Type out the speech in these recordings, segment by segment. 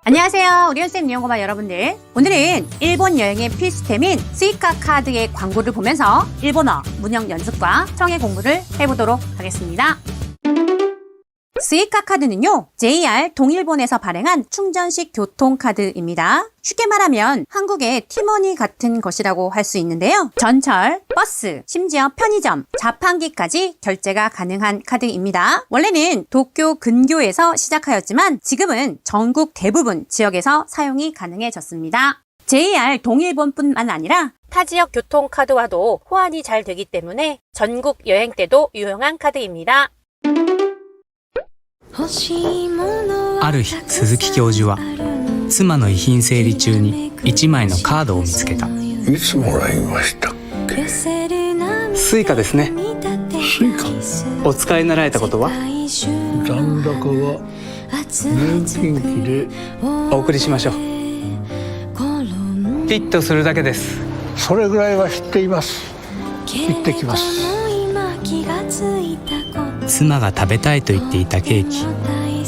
안녕하세요. 우리 연쌤 니온고마 여러분들. 오늘은 일본 여행의 필수템인 스이카 카드의 광고를 보면서 일본어 문형 연습과 청해 공부를 해보도록 하겠습니다. 스이카 카드는요, JR 동일본에서 발행한 충전식 교통카드입니다. 쉽게 말하면 한국의 티머니 같은 것이라고 할 수 있는데요. 전철, 버스, 심지어 편의점, 자판기까지 결제가 가능한 카드입니다. 원래는 도쿄 근교에서 시작하였지만 지금은 전국 대부분 지역에서 사용이 가능해졌습니다. JR 동일본뿐만 아니라 타 지역 교통카드와도 호환이 잘 되기 때문에 전국 여행 때도 유용한 카드입니다. ある日、鈴木教授は妻の遺品整理中に1枚のカードを見つけた。いつもらいましたっけ？スイカですね。スイカ？お使いになられたことは？残高は年金機でお送りしましょう。ピッとするだけです。それぐらいは知っています。行ってきます。妻が食べたいと言っていたケーキ、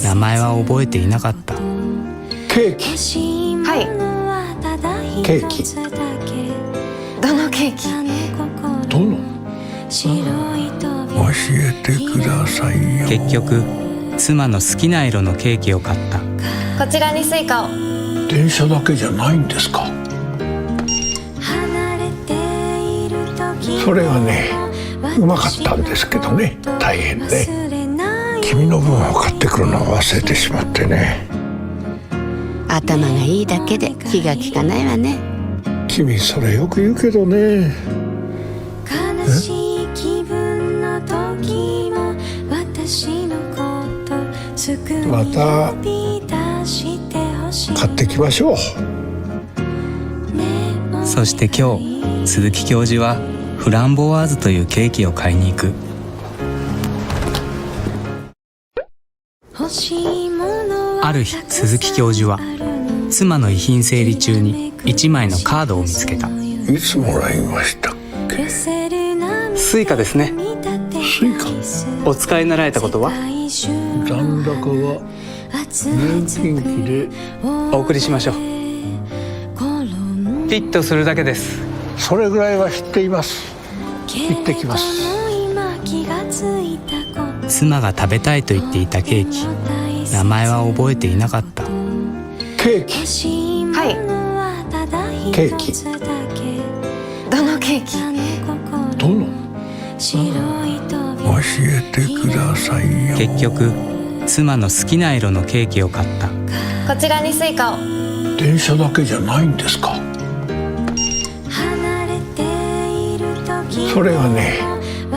名前は覚えていなかった。ケーキ。はい。ケーキ。どのケーキ？どの？教えてくださいよ。結局、妻の好きな色のケーキを買った。こちらにスイカを。電車だけじゃないんですか？それがね、うまかったんですけどね、大変ね。君の分を買ってくるのを忘れてしまってね。頭がいいだけで気が利かないわね。君それよく言うけどね。また買ってきましょう。そして今日、鈴木教授はフランボワーズというケーキを買いに行く。ある日、鈴木教授は妻の遺品整理中に1枚のカードを見つけた。いつもらいましたっけ？スイカですね。スイカ？お使いになられたことは？残高は年金機でお送りしましょう。ピッとするだけです。それぐらいは知っています。行ってきます。妻が食べたいと言っていたケーキ、名前は覚えていなかった。ケーキ。はい。ケーキ。どのケーキ？どの？教えてくださいよ。結局、妻の好きな色のケーキを買った。こちらにスイカを。電車だけじゃないんですか？それがね、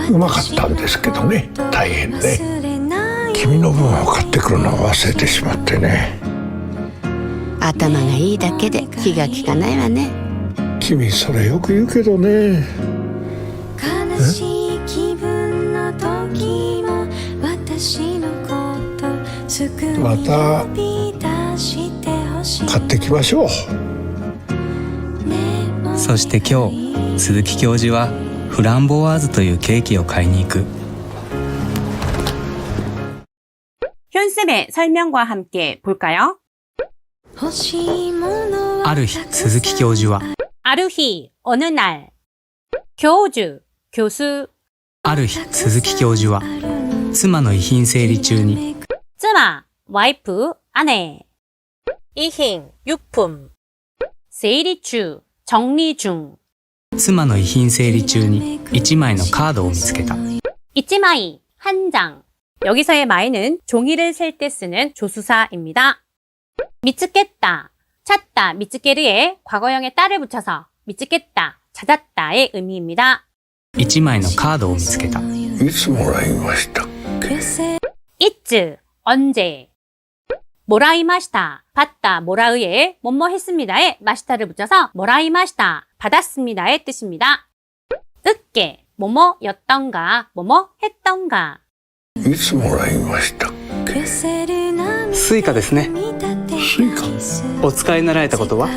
うまかったんですけどね、大変ね。君の分を買ってくるのを忘れてしまってね。頭がいいだけで気が利かないわね。君それよく言うけどね。また買ってきましょう。そして今日、鈴木教授はフランボワーズというケーキを買いに行く。현쌤의 설명과 함께 볼까요? ある日、鈴木教授は ある日, 어느 날, 교주, 교수, ある日、鈴木教授は妻の遺品整理中に 妻, 와이프, 아내, 이힌, 유품, 세일 중, 정리 중, 妻の遺品整理中に1枚のカードを見つけた。 이치마이, 한 장. 여기서의 마이는 종이를 셀 때 쓰는 조수사입니다. 미츠겠다, 찾다, 미츠게르에 과거형의 따를 붙여서 미츠겠다, 찾았다의 의미입니다. 1枚のカードを見つけた。いつもらいましたっけ？ 이츠, 언제. 모라이마시타, 받다, 모라의에 뭐뭐 했습니다에 마시타를 붙여서 모라이마시타, 받았습니다의 뜻입니다. 으께, 뭐뭐였던가, 뭐뭐 했던가. いつもらいましたっけ？スイカですね。スイカ？お使いになられたことは？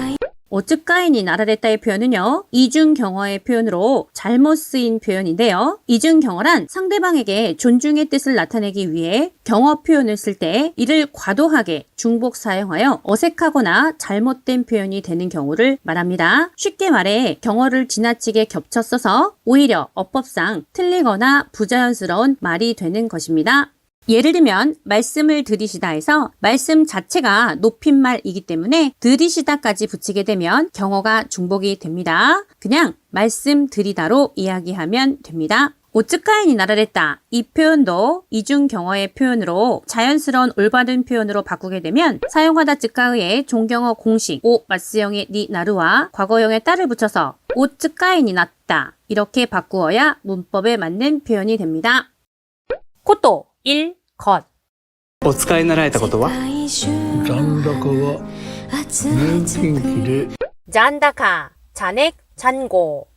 오츠카이니 나라레타의 표현은요, 이중경어의 표현으로 잘못 쓰인 표현인데요. 이중경어란 상대방에게 존중의 뜻을 나타내기 위해 경어 표현을 쓸 때 이를 과도하게 중복 사용하여 어색하거나 잘못된 표현이 되는 경우를 말합니다. 쉽게 말해 경어를 지나치게 겹쳐 써서 오히려 어법상 틀리거나 부자연스러운 말이 되는 것입니다. 예를 들면 말씀을 들이시다에서 말씀 자체가 높임말이기 때문에 들이시다까지 붙이게 되면 경어가 중복이 됩니다. 그냥 말씀 들이다로 이야기하면 됩니다. 오츠카이니 나라랬다. 이 표현도 이중 경어의 표현으로 자연스러운 올바른 표현으로 바꾸게 되면 사용하다 즉가의 종경어 공식 오 마스형의 니 나루와 과거형의 따를 붙여서 오츠카이니 났다. 이렇게 바꾸어야 문법에 맞는 표현이 됩니다. 코또 1. 것 お使いになられたことは残高は入金期で 잔다카, 잔액, 잔고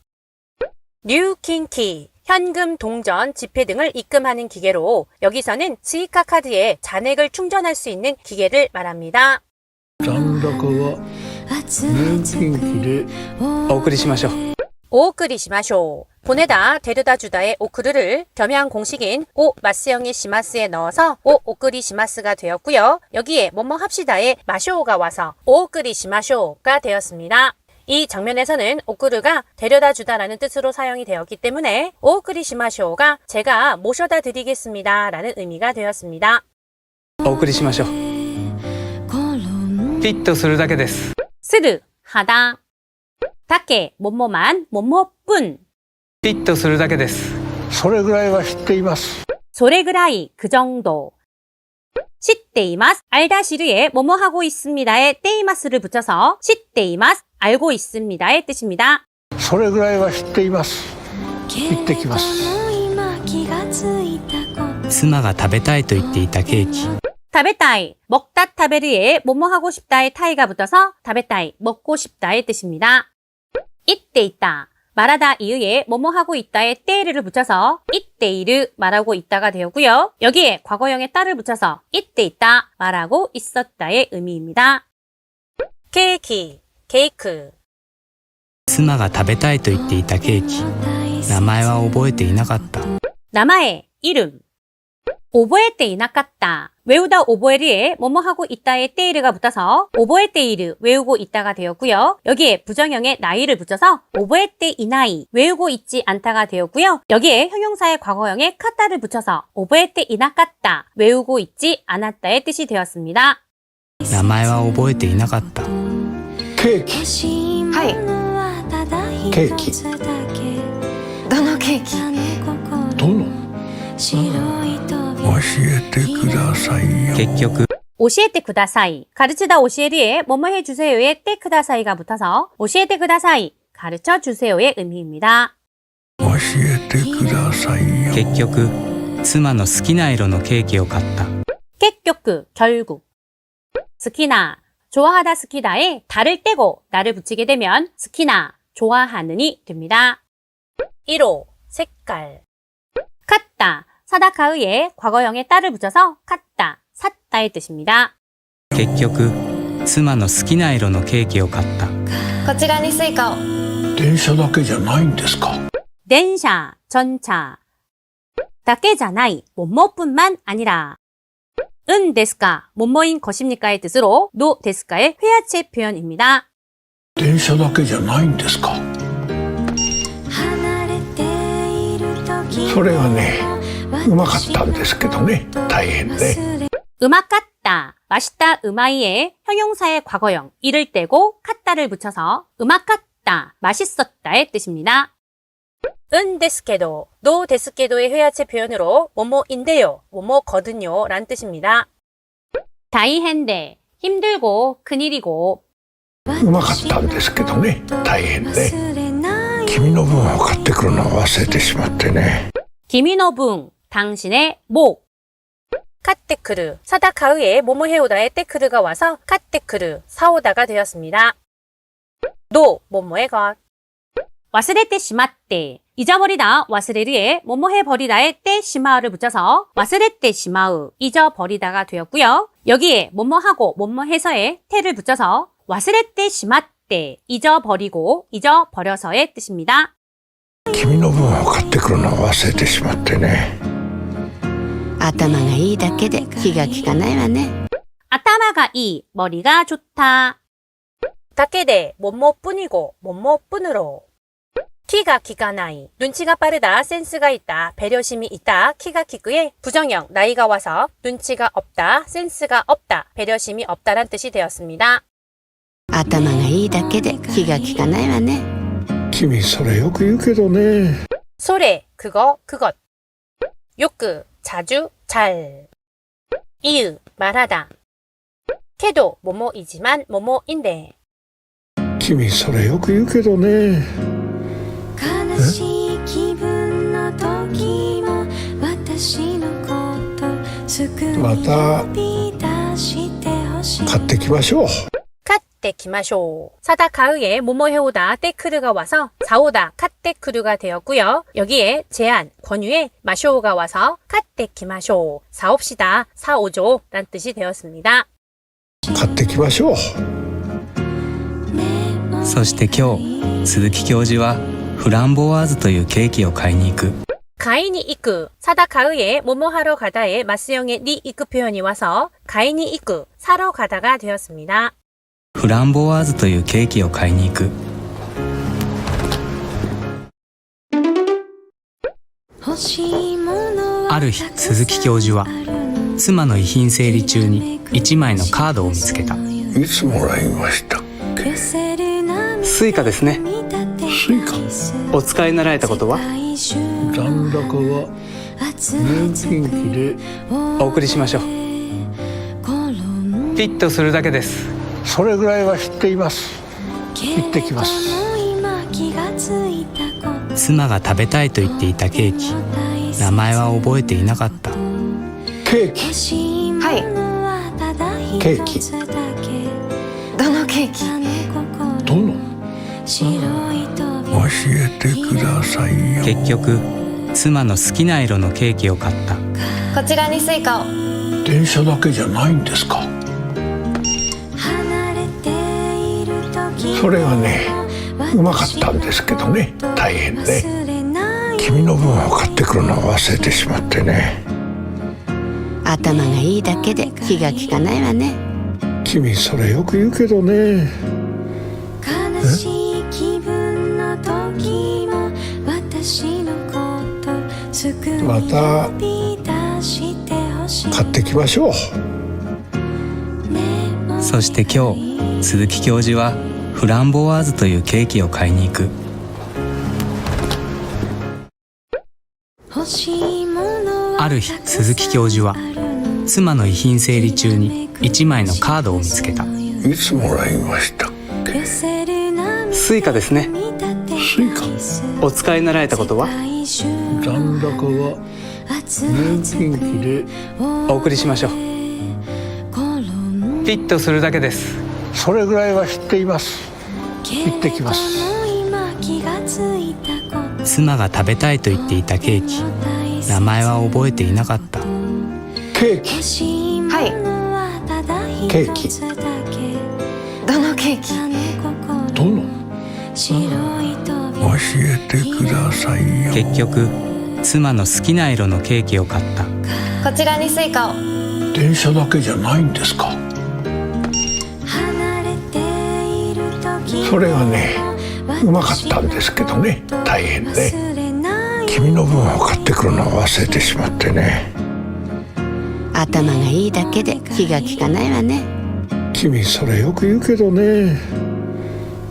류킹키, 현금, 동전, 지폐 등을 입금하는 기계로 여기서는 스이카 카드에 잔액을 충전할 수 있는 기계를 말합니다. 残高は入金期でお送りしましょう 오크리시마쇼. 보내다, 데려다 주다의 오크르를 겸양 공식인 오 마스형의 시마스에 넣어서 오 오크리시마스가 되었고요. 여기에 뭐뭐 합시다의 마쇼가 와서 오크리시마쇼가 되었습니다. 이 장면에서는 오크르가 데려다 주다라는 뜻으로 사용이 되었기 때문에 오크리시마쇼가 제가 모셔다 드리겠습니다 라는 의미가 되었습니다. お送りしましょうピッとするだけです 스르, 하다. 다케, 뭐뭐만, 뭐뭐뿐. ピッとするだけです それぐらいは知っています 소레그라이, 그 정도. 시테이마스, 알다시르에 뭐뭐 하고 있습니다에 테이마스를 붙여서 시테이마스, 알고 있습니다의 뜻입니다. それぐらいは知っています行ってきます 妻が食べたいと言っていたケーキ 타베타이, 먹다 타베르에 뭐뭐 하고 싶다의 타이가 붙어서 타베타이, 먹고 싶다의 뜻입니다. 이때 있다, 말하다 이유에 뭐뭐 하고 있다의 때를 붙여서 이때이르, 말하고 있다가 되었고요. 여기에 과거형의 따를 붙여서 이때 있다, 말하고 있었다의 의미입니다. 케이키, 케이크. 妻が食べたいと言っていたケーキ名前は覚えていなかった 나마의 이름. 오보에테 이나까따. 외우다 오보에르에 뭐뭐 하고 있다의 때이르가 붙어서 오보에테이르, 외우고 있다가 되었고요. 여기에 부정형의 나이를 붙여서 오보에테 이나이, 외우고 있지 않다가 되었고요. 여기에 형용사의 과거형의 카따를 붙여서 오보에테 이나까따, 외우고 있지 않았다의 뜻이 되었습니다. 名前は覚えていなかったケーキはいケーキどのケーキどの教えてくださいよ結局 오시에테 쿠다사이, 가르치다 오시에르에 뭐뭐 해주세요의 때 쿠다사이가 붙어서 오시에테 쿠다사이, 가르쳐 주세요의 의미입니다. 教えてくださいよ結局妻の好きな色のケーキを買った 객교크, 결국. 스키나, 좋아하다 스키다에 달을 떼고 나를 붙이게 되면 스키나, 좋아하는이 됩니다. 1호, 색깔. 샀다, 사다카의에 과거형의 따를 붙여서 샀다, 샀다의 뜻입니다. 結局妻の好きな色のケーキを買ったこちらにスイカを電車だけじゃないんですか 덴샤, 전차. 다케자나이, 뭐뭐뿐만 아니라. 은 데스까, 뭐뭐인 것입니까의 뜻으로 노 데스까의 회화체 표현입니다. 電車だけじゃないんですかそれがねうまかったんですけどね大変ね 음악 같다, 맛있다 음아이에 형용사의 과거형 이를 떼고 같다를 붙여서 음악 같다, 맛있었다의 뜻입니다. 은 데스케도, 노 데스케도의 회화체 표현으로 뭐뭐인데요, 뭐뭐거든요 란 뜻입니다. 다이헨데, 힘들고 큰일이고 うまかったんですけどね大変ね君の分を買ってくるのを忘れてしまってね 기미노붕, 당신의 목. 카테크르, 사다카의에 모모해오다의 테크르가 와서 카테크르, 사오다가 되었습니다. 노, 뭐뭐의 것. 와스레테 시마떼, 잊어버리다, 와스레르에 뭐뭐해버리다의 떼 시마우를 붙여서 와스레테 시마우, 잊어버리다가 되었고요. 여기에 뭐뭐하고 뭐뭐해서의 테를 붙여서 와스레테 시마떼, 때 잊어버리고 잊어버려서의 뜻입니다. 君の分を買ってくるのを忘れてしまってね。頭がいいだけで気が利かないわね。 아타마가 이 머리가 좋다. だけで 뭐뭐뿐이고 뭐뭐뿐으로. 키가 기가나이 눈치가 빠르다, 센스가 있다, 배려심이 있다, 키가 기구의 부정형 나이가 와서 눈치가 없다, 센스가 없다, 배려심이 없다란 뜻이 되었습니다. 頭がいいだけで気が利かないわね。君それよく言うけどね。 소래 그거 그것. 요크 자주 잘. 이유 말하다. 캐도 뭐뭐이지만 뭐뭐인데. 君それよく言うけどね。悲しい気分の時も私のことすぐにまた呼び出してほしい。買ってきましょう。 카테 기마쇼. 사다 가의에 뭐뭐 해오다 때크르가 와서 사오다 카테크르가 되었고요. 여기에 제안 권유에 마쇼가 와서 카테 기마쇼. 사옵시다 사오죠 란 뜻이 되었습니다. 買ってきましょう。そして今日鈴木教授はフランボワーズというケーキを買いに行く。 가인이 이끄 사다 가의에 뭐뭐 하러 가다에 마스형의 니 이끄 표현이 와서 가인이 이끄 사러 가다가 되었습니다. フランボワーズというケーキを買いに行く。欲しいものはある日鈴木教授は妻の遺品整理中に1枚のカードを見つけた。いつもらいましたっけ。スイカですね。スイカ。お使いになられたことは？残高は年金機で。お送りしましょう。ピッとするだけです。それぐらいは知っています。行ってきます。妻が食べたいと言っていたケーキ、名前は覚えていなかった。ケーキ。はいケーキ。どのケーキ？どの？教えてくださいよ。結局妻の好きな色のケーキを買った。こちらにスイカを。電車だけじゃないんですか。それがね、うまかったんですけどね、大変で。君の分を買ってくるのを忘れてしまってね。頭がいいだけで気が利かないわね。君それよく言うけどね。悲しい気分の時も私のことすぐにまた呼び出してほしい。買ってきましょう。そして今日鈴木教授はフランボワーズというケーキを買いに行く。欲しいものはある日鈴木教授は妻の遺品整理中に1枚のカードを見つけた。いつもらいましたっけ。スイカですね。スイカ。お使いになられたことは？残高は年金機で。お送りしましょう。ピッとするだけです。それぐらいは知っています。行ってきます。妻が食べたいと言っていたケーキ、名前は覚えていなかった。ケーキ。はいケーキ。どのケーキ？どの？教えてくださいよ。結局妻の好きな色のケーキを買った。こちらにスイカを。電車だけじゃないんですか。それがね、うまかったんですけどね、大変で。君の分を買ってくるのを忘れてしまってね。頭がいいだけで気が利かないわね。君それよく言うけどね。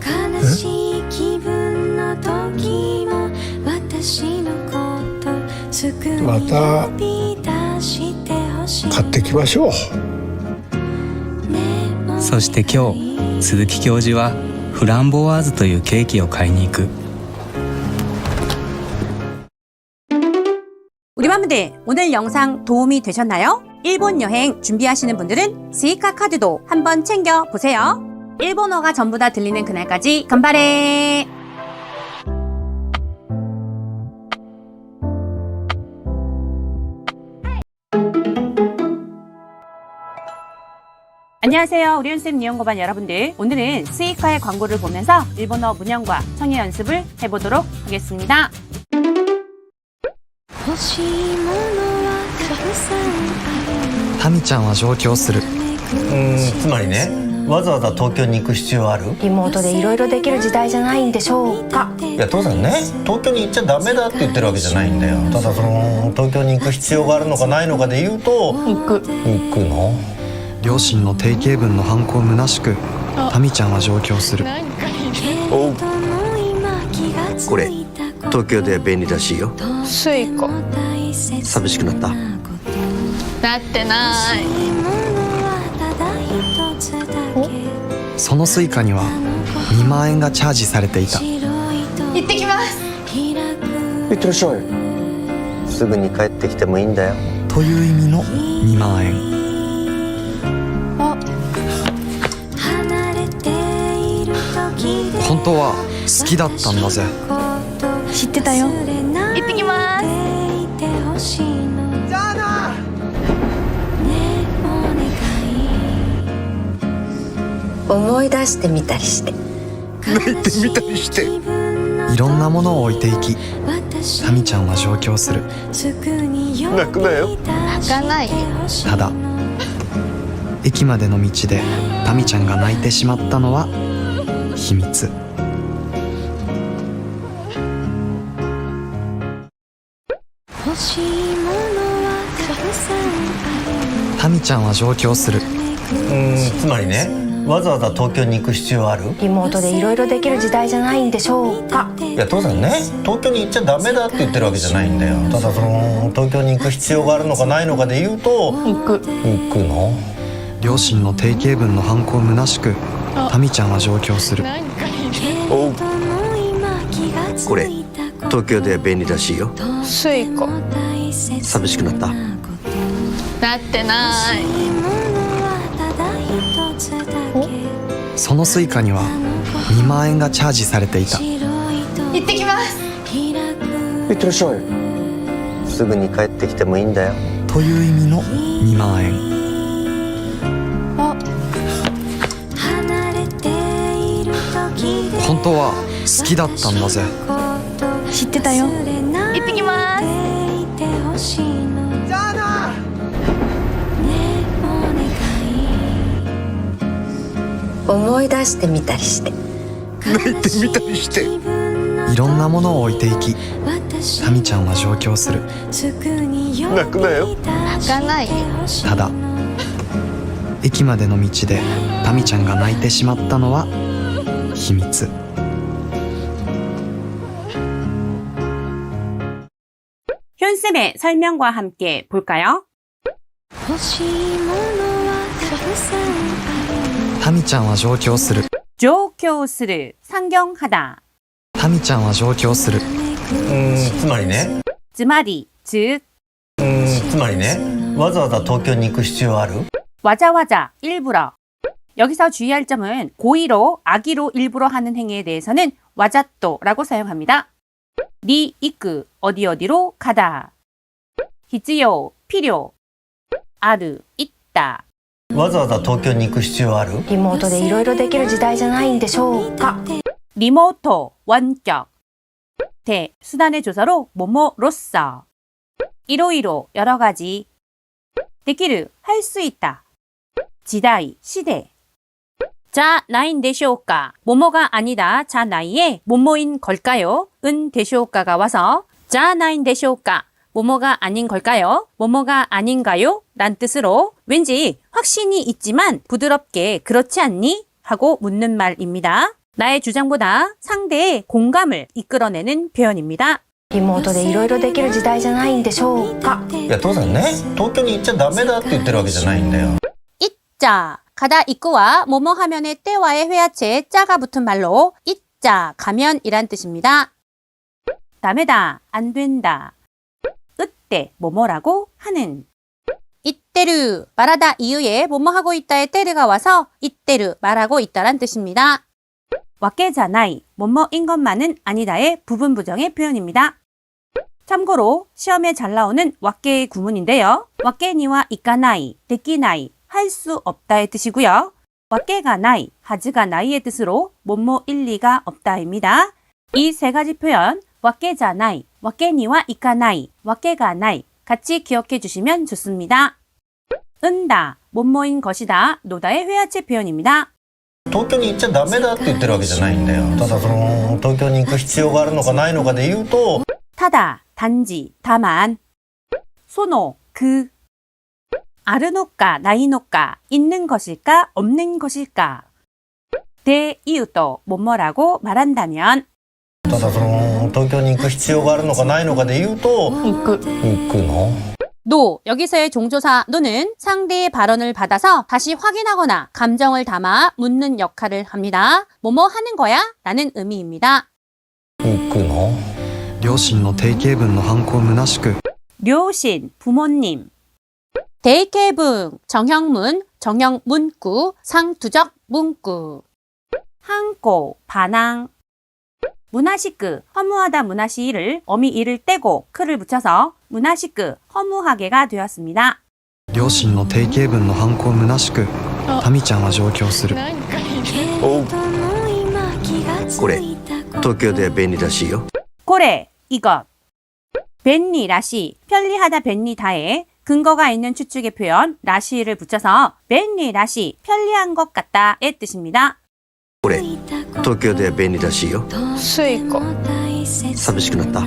悲しい気分の時も私のことすぐにまた呼び出してほしい。買ってきましょう。そして今日鈴木教授はフランボワーズというケーキを買いに行く。 우리 맘들 오늘 영상 도움이 되셨나요? 일본 여행 준비하시는 분들은 스이카 카드도 한번 챙겨 보세요. 일본어가 전부 다 들리는 그날까지 간바레! 안녕하세요. 우리 연습 니혼고반 여러분들. 오늘은 스이카의 광고를 보면서 일본어 문형과 청해 연습을 해보도록 하겠습니다. 欲しいものはたくさんあるタミちゃんは上京する。つまりね、わざわざ東京に行く必要ある？リモートでいろいろできる時代じゃないんでしょうか。いや父さんね、東京に行っちゃダメだって言ってるわけじゃないんだよ。ただ東京に行く必要があるのかないのかで言うと行くの。両親の定型文の反抗むなしく、タミちゃんは上京する。おう、これ東京では便利らしいよ。スイカ寂しくなった？なってない。そのスイカには2万円がチャージされていた。行ってきます。いってらっしゃい。すぐに帰ってきてもいいんだよ。という意味の2万円。本当は好きだったんだぜ。知ってたよ。行ってきます。じゃあな。思い出してみたりして。泣いてみたりして。いろんなものを置いていき、タミちゃんは上京する。泣くなよ。泣かないよ。ただ駅までの道でタミちゃんが泣いてしまったのは秘密。欲しいものはたくさんある。タミちゃんは上京する。つまりね、わざわざ東京に行く必要ある？リモートでいろいろできる時代じゃないんでしょうか。いや父さんね、東京に行っちゃダメだって言ってるわけじゃないんだよ。ただ東京に行く必要があるのかないのかで言うと行くの。両親の定型文の反抗むなしく、タミちゃんは上京する。おう、これ東京では便利らしいよ。スイカ寂しくなった？なってない。そのスイカには2万円がチャージされていた。行ってきます。いってらっしゃい。すぐに帰ってきてもいいんだよ。という意味の2万円。本当は好きだったんだぜ。知ってたよ。行ってきます。じゃあな。思い出してみたりして。泣いてみたりして。いろんなものを置いていき、タミちゃんは上京する。泣くなよ。泣かないよ。ただ駅までの道でタミちゃんが泣いてしまったのは秘密。현쌤의 설명과 함께 볼까요? 欲しいものはたくさんある。タミちゃんは上京する。上京する 상경하다. タミちゃんは上京する。つまりね、つまり즉つまりね、わざわざ東京に行く必要ある？ 와자와자 일부러. 여기서 주의할 점은 고의로 악의로 일부러 하는 행위에 대해서는 와자또라고 사용합니다. 리 이끄 어디 어디로 가다. 히즈요 필요. 아르 있다. わざわざ東京に行く必要ある？リモートでいろいろできる時代じゃないんでしょうか。 리모토 원격. 대 수단의 조사로 뭐뭐로써. 이로이로 여러 가지. 되기를 할 수 있다. 지다이 시대. 자 나인 데쇼오까. 뭐뭐가 아니다. 자 나이에 뭐뭐인 걸까요? 은 데쇼오까가 와서 자 나인 데쇼오까. 뭐뭐가 아닌 걸까요? 뭐뭐가 아닌가요? 란 뜻으로 왠지 확신이 있지만 부드럽게 그렇지 않니? 하고 묻는 말입니다. 나의 주장보다 상대의 공감을 이끌어내는 표현입니다. リモートでいろいろできる時代じゃないんでしょうか。いや父さんね、東京に行っちゃダメだって言ってるわけじゃないんだよ。 있자 가다 입구와 뭐뭐 하면의 때와의 회화체에 짜가 붙은 말로 있자 가면이란 뜻입니다. 다메다 안 된다. 으때 뭐뭐라고 하는. 이때르 말하다 이후에 뭐뭐 하고 있다의 때르가 와서 이때르 말하고 있다란 뜻입니다. 와케자나이 뭐뭐인 것만은 아니다의 부분 부정의 표현입니다. 참고로 시험에 잘 나오는 와케의 구문인데요. 와케니와 이까나이, 데키나이, 할 할 수 없다의 뜻이고요. 와케가 나이, 하즈가 나이의 뜻으로 뭐뭐 일리가 없다입니다. 이 세 가지 표현 와케자 나이, 와케니와 이카나이, 와케가 나이 같이 기억해 주시면 좋습니다. 은다, 뭐뭐인 것이다, 노다의 회화체 표현입니다. 東京に行っちゃダメだって言ってるわけじゃないんだよ。ただ東京に行く必要があるのかないのかで言うと 타다, 단지, 다만 소노, 그 아르노까, 나이노까, 있는 것일까, 없는 것일까 대 이유도 뭐뭐라고 말한다면 ただ東京に行く必要があるのかないのかで言うと行くの 노, 여기서의 종조사 노는 상대의 발언을 받아서 다시 확인하거나 감정을 담아 묻는 역할을 합니다. 뭐뭐 하는 거야? 라는 의미입니다. 行くの両親の定型文の反抗むなしく 료신, 부모님 대개분, 정형문, 정형문구, 상투적 문구 항고, 반항 문화시크, 허무하다 문화시를 어미이를 떼고 크를 붙여서 문화시크, 허무하게가 되었습니다. 両親の定型文の反抗むなしくタミちゃんは上京するこれ東京では便利らしいよ 고래, 이것 벤니, 라시, 편리하다 벤니다에 근거가 있는 추측의 표현 라시를 붙여서 벤니, 라시, 편리한 것 같다의 뜻입니다. これ東京では便利らしいよスイカ寂しくなった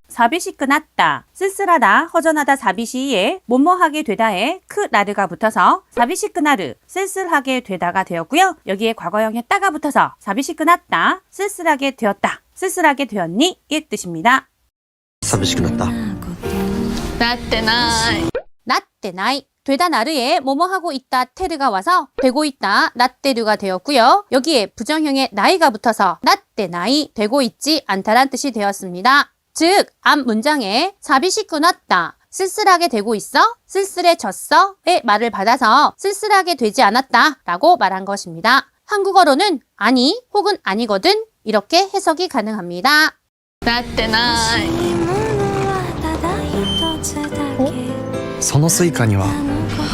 사비시 끝났다, 쓸쓸하다, 허전하다 사비시에 뭐뭐하게 되다에 크라르가 붙어서 사비시 끝나르, 쓸쓸하게 되다가 되었고요. 여기에 과거형의 따가 붙어서 사비시 끝났다, 쓸쓸하게 되었다, 쓸쓸하게 되었니? 이 뜻입니다. 寂しくなったなってない 나때 나이, 되다 나르에 뭐뭐하고 있다 테르가 와서 되고 있다 나때르가 되었고요. 여기에 부정형의 나이가 붙어서 나때 나이, 되고 있지 않다란 뜻이 되었습니다. 즉, 앞 문장에 사비시 끊었다, 쓸쓸하게 되고 있어, 쓸쓸해졌어의 말을 받아서 쓸쓸하게 되지 않았다 라고 말한 것입니다. 한국어로는 아니 혹은 아니거든 이렇게 해석이 가능합니다. なってないそのスイカには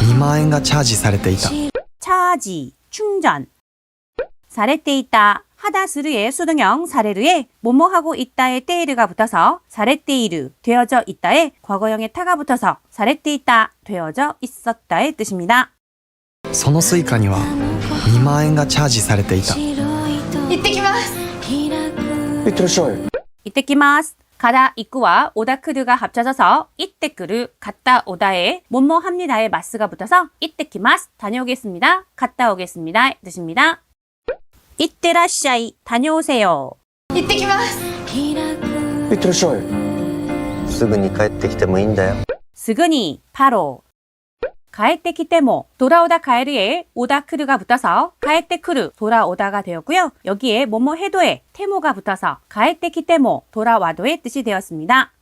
2万円がチャージされていた 차지, 충전 사레때 있다, 하다 스르의 수동형 사레르에 뭐뭐하고 있다의 때이르가 붙어서 사레때이르, 되어져 있다의 과거형의 타가 붙어서 사레때 있다, 되어져 있었다의 뜻입니다. そのスイカには2万円がチャージされていた行ってきます いってらっしゃい 이때키마스, 가다 이꾸와 오다크르가 합쳐져서 이때크르, 갔다 오다에 뭐뭐 합니다의 마스가 붙어서 이때키마스, 다녀오겠습니다, 갔다 오겠습니다 뜻입니다. 이때라샤이, 다녀오세요. 行ってきます いってらっしゃいすぐに帰ってきてもいいんだよ 스그니, 바로 가에테키테모, 돌아오다 가에르에 오다크르가 붙어서 가에테크르, 돌아오다가 되었고요. 여기에 뭐뭐 해도에 테모가 붙어서 가에테키테모, 돌아와도의 뜻이 되었습니다.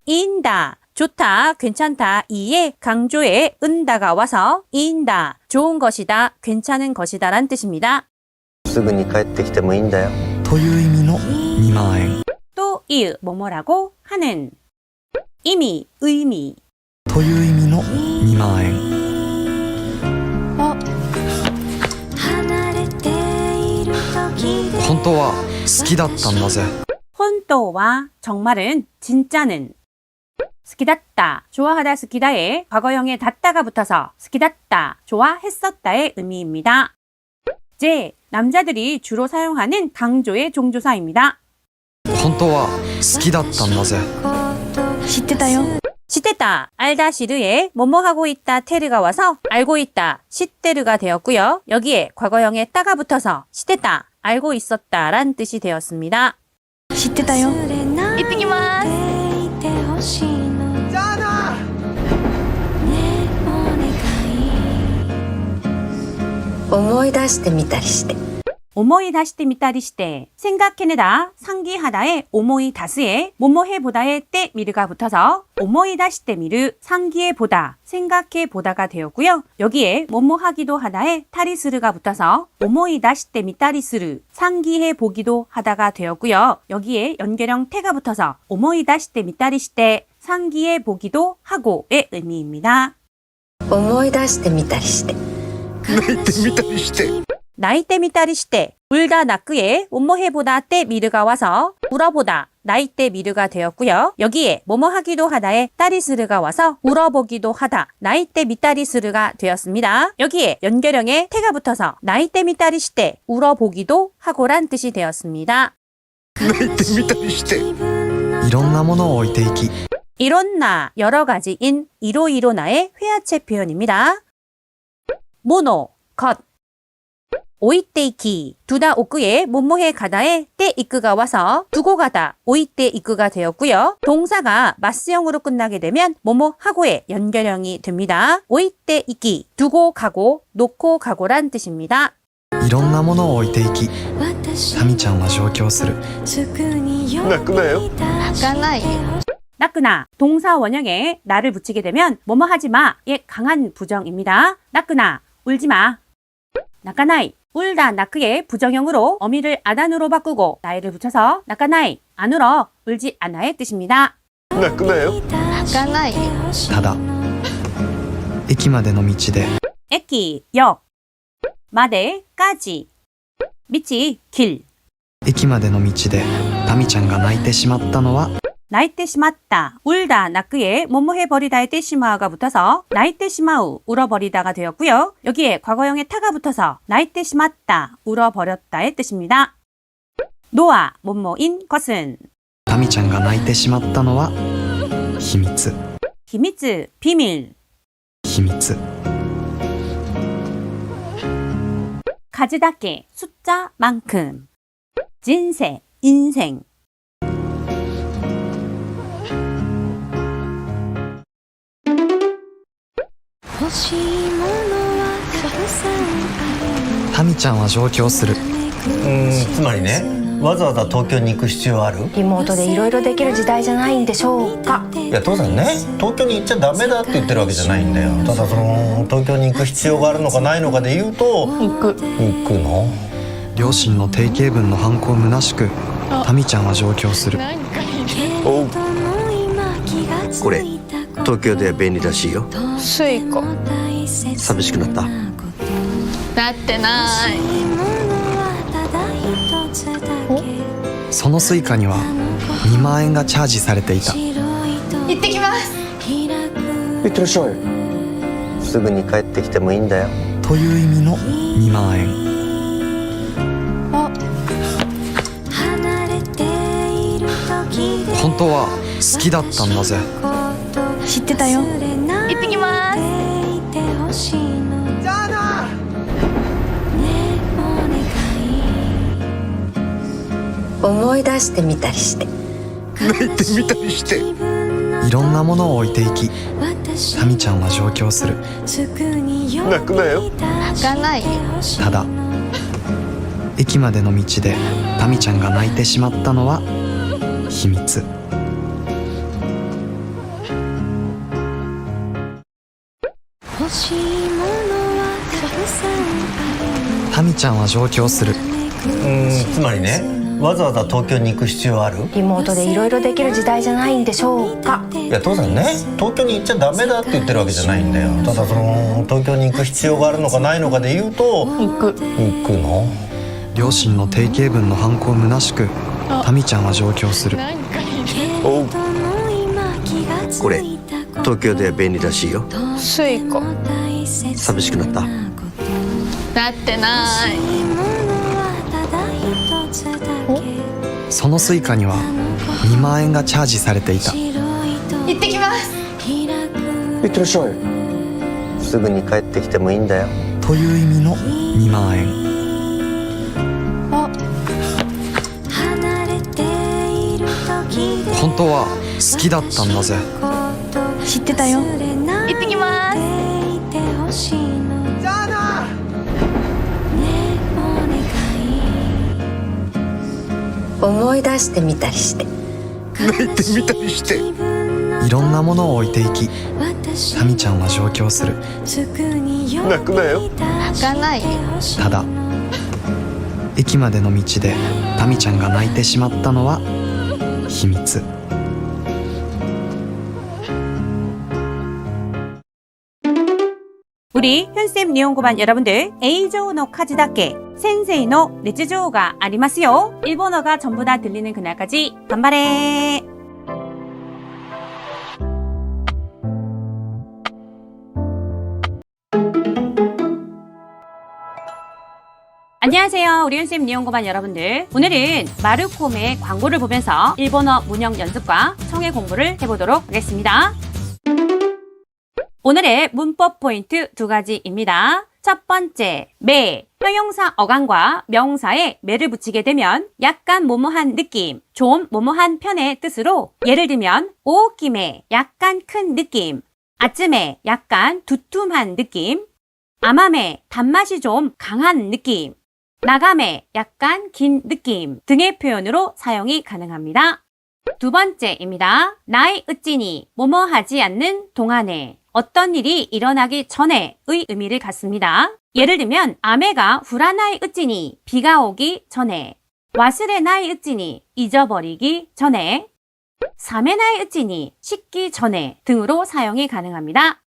인다, 좋다, 괜찮다, 이에 강조에 은다가 와서 인다, 좋은 것이다, 괜찮은 것이다 란 뜻입니다. すぐに帰ってきてもいいんだよという意味の2万円 또 이, 뭐뭐라고 하는 의미, 의미 という意味の2万円本当は好きだったんだぜ 혼또와 정말은, 진짜는 스키다tta, 좋아하다 스키다에 과거형의 닷다가 붙어서 스키다tta, 좋아했었다의 의미입니다. 제, 남자들이 주로 사용하는 강조의 종조사입니다. 本当は好きだったんだぜ知ってたよ 시테다, 알다 시르에 뭐뭐하고 있다 테르가 와서 알고 있다 시테르가 되었고요. 여기에 과거형의 따가 붙어서 시테다, 알고 있었다 란 뜻이 되었습니다. 知ってたよ行ってきます思い出してみたりして 오모이 다시테 미타리시테, 생각해내다, 상기하다의 오모이 다스에 뭐뭐해보다의 때 미르가 붙어서 오모이 다시테 미르, 상기해보다, 생각해보다가 되었고요. 여기에 뭐뭐하기도 하다의 타리스르가 붙어서 오모이 다시테 미타리스르, 상기해보기도 하다가 되었고요. 여기에 연결형 태가 붙어서 오모이 다시테 미타리시테, 상기해보기도 하고의 의미입니다. 思い出してみたりして。泣いてみたりして 나이때 미따리 시대 울다 낙그에 온모해보다 때 미르가 와서 울어보다 나이때 미르가 되었고요. 여기에 뭐뭐 하기도 하다에 따리스르가 와서 울어보기도 하다 나이때 미따리스르가 되었습니다. 여기에 연결형에 태가 붙어서 나이때 미따리 시대 울어보기도 하고란 뜻이 되었습니다. 泣いてみたりして いろんなものを置いていき 이론나 여러 가지인 이로이로나의 회화체 표현입니다. 모노 것 오이테이키 두다 오크에 뭐뭐해 가다에 때 이끄가 와서 두고 가다 오이테 이끄가 되었고요. 동사가 마스형으로 끝나게 되면 뭐뭐 하고에 연결형이 됩니다. 오이테 이키 두고 가고 놓고 가고란 뜻입니다. いろんなものを置いていきタミちゃんは上京する泣くなよ泣かないよ 나끄나 동사 원형에 나를 붙이게 되면 뭐뭐 하지 마의 강한 부정입니다. 나끄나 울지 마. 나까나이 울다 나크의 부정형으로 어미를 아단으로 바꾸고 나이를 붙여서 나까나이 안 울어 울지 않아의 뜻입니다. 泣くなよ泣かないよただ駅までの道で 에키 역 마대까지 미치 길 駅までの道でタミちゃんが泣いてしまったのは 나이때 심았다 울다 나크에 뭐뭐해 버리다의 때 심아가 붙어서 나이때 심아우 울어버리다가 되었고요. 여기에 과거형의 타가 붙어서 나이때 심았다 울어버렸다의 뜻입니다. 노아 뭐뭐인 것은 タミちゃんが泣いてしまったのは秘密 기미츠 비밀 秘密 가지다께 숫자만큼 진세 인생タミちゃんは上京するつまりねわざわざ東京に行く必要ある？リモートでいろいろできる時代じゃないんでしょうか。いや父さんね東京に行っちゃダメだって言ってるわけじゃないんだよ。ただ東京に行く必要があるのかないのかで言うと行くの？両親の定型文の反抗むなしくタミちゃんは上京するおうこれ東京では便利らしいよ。スイカ寂しくなった？なってないそのスイカには2万円がチャージされていた行ってきますいってらっしゃいすぐに帰ってきてもいいんだよ。という意味の2万円本当は好きだったんだぜ知ってたよ行ってきます思い出してみたりして。泣いてみたりしていろんなものを置いていきタミちゃんは上京する泣くなよ泣かないよただ駅までの道でタミちゃんが泣いてしまったのは秘密タミちゃんは上京するつまりねわざわざ東京に行く必要ある？リモートでいろいろできる時代じゃないんでしょうか。いや父さんね東京に行っちゃダメだって言ってるわけじゃないんだよ。ただ東京に行く必要があるのかないのかで言うと行くの？両親の定型文の反抗むなしくタミちゃんは上京するおうこれ東京では便利らしいよ。スイカ寂しくなった？なってないそのスイカには2万円がチャージされていた行ってきますいってらっしゃいすぐに帰ってきてもいいんだよ。という意味の2万円本当は好きだったんだぜ知ってたよ行ってきます思い出してみたりして。泣いてみたりしていろんなものを置いていきタミちゃんは上京する泣くなよ泣かないよただ駅までの道でタミちゃんが泣いてしまったのは秘密 편쌤 니혼고반 여러분들, 에이조우 노 카지다케 센세이 노日常가 아리마스요. 일본어가 전부 다 들리는 그날까지 간발해. 안녕하세요. 우리 현쌤 니혼고반 여러분들. 오늘은 마르콤의 광고를 보면서 일본어 문형 연습과 청해 공부를 해보도록 하겠습니다. 오늘의 문법 포인트 두 가지입니다. 첫 번째, 매. 형용사 어간과 명사에 매를 붙이게 되면 약간 뭐뭐한 느낌, 좀 뭐뭐한 편의 뜻으로 예를 들면 오오키메, 약간 큰 느낌, 아츠메, 약간 두툼한 느낌, 아마메, 단맛이 좀 강한 느낌, 나가메, 약간 긴 느낌 등의 표현으로 사용이 가능합니다. 두 번째입니다. 나이 으찌니, 뭐뭐 하지 않는 동안에, 어떤 일이 일어나기 전에의 의미를 갖습니다. 예를 들면 아메가 후라나이 으찌니, 비가 오기 전에, 와스레나이 으찌니, 잊어버리기 전에, 사메나이 으찌니, 식기 전에 등으로 사용이 가능합니다.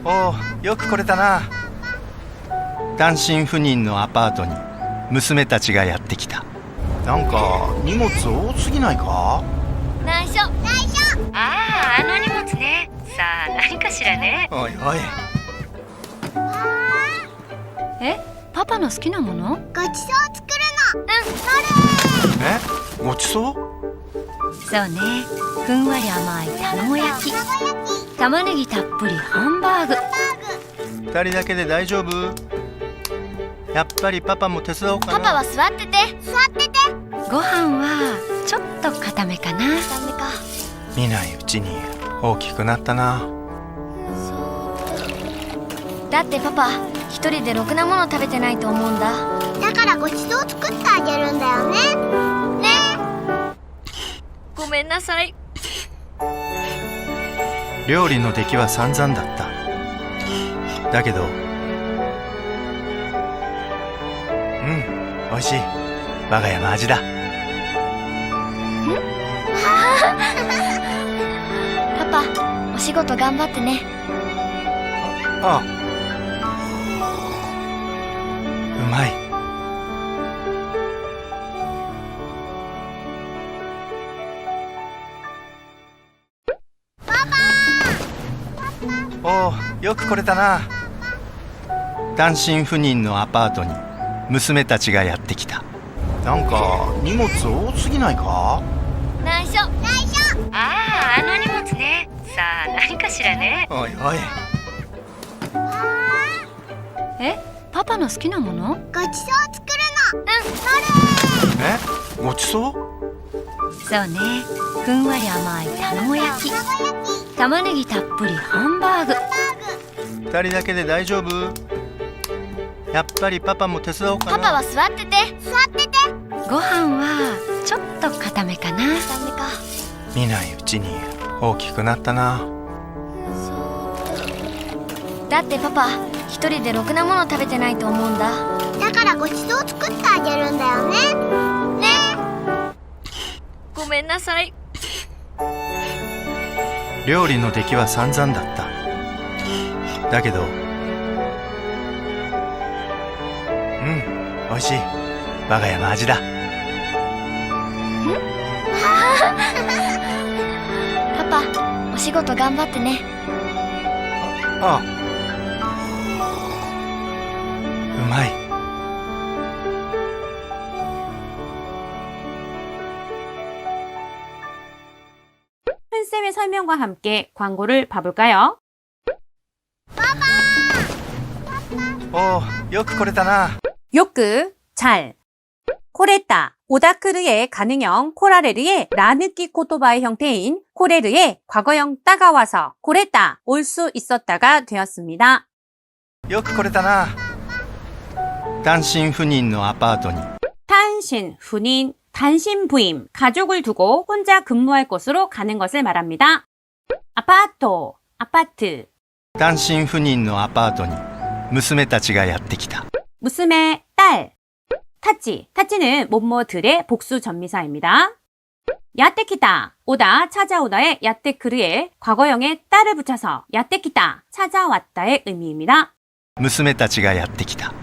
おう、よく来れたな。単身赴任のアパートに娘たちがやってきた。なんか荷物多すぎないか？内緒ああ、あの荷物ね。さあ、何かしらね。おいおい。え、パパの好きなもの？ごちそう作るの。え、ごちそう？そうね、ふんわり甘い卵焼き、玉ねぎたっぷりハンバーグ。二人だけで大丈夫？やっぱりパパも手伝おうかな。パパは座ってて。ご飯はちょっと固めかな。見ないうちに大きくなったな。だってパパ一人でろくなもの食べてないと思うんだ。だからごちそう作ってあげるんだよね。ごめんなさい。料理の出来は散々だった。だけど、美味しい。我が家の味だ。パパ、お仕事頑張ってね。ああ、うまい。おう、よく来れたな。単身赴任のアパートに娘たちがやってきた。なんか荷物多すぎないか？内緒ああ、あの荷物ね。さあ、何かしらね。おいおい。え、パパの好きなもの？ごちそう作るの。え、ごちそう？そうね、ふんわり甘い卵焼き、玉ねぎたっぷりハンバーグ。二人だけで大丈夫？やっぱりパパも手伝おうかな。パパは座ってて。ご飯はちょっと固めかな。見ないうちに大きくなったな。だってパパ一人でろくなもの食べてないと思うんだ。だからごちそう作ってあげるんだよね。ごめんなさい。料理の出来は散々だった。だけど、美味しい。我が家の味だ。パパ、お仕事頑張ってね。ああ、うまい。팬쌤의 설명과 함께 광고를 봐볼까요? おう、よく来れたな。 요크, 잘. 코레타, 오다크르의 가능형 코라레르의 라느끼 코토바의 형태인 코레르의 과거형 따가와서 코레타, 올 수 있었다가 되었습니다. よく来れたな。単身赴任のアパートに 탄신, 훈인, 단신 부임, 가족을 두고 혼자 근무할 곳으로 가는 것을 말합니다. 아파트, 아파트. 単身赴任のアパートに娘たちがやってきた。 무스메, 딸. 타치, 타치는 뭐뭐들의 복수 전미사입니다. 야떼키타, 오다, 찾아오다의 야떼크르에 과거형의 따를 붙여서 야떼키타, 찾아왔다의 의미입니다. 娘たちがやってきた。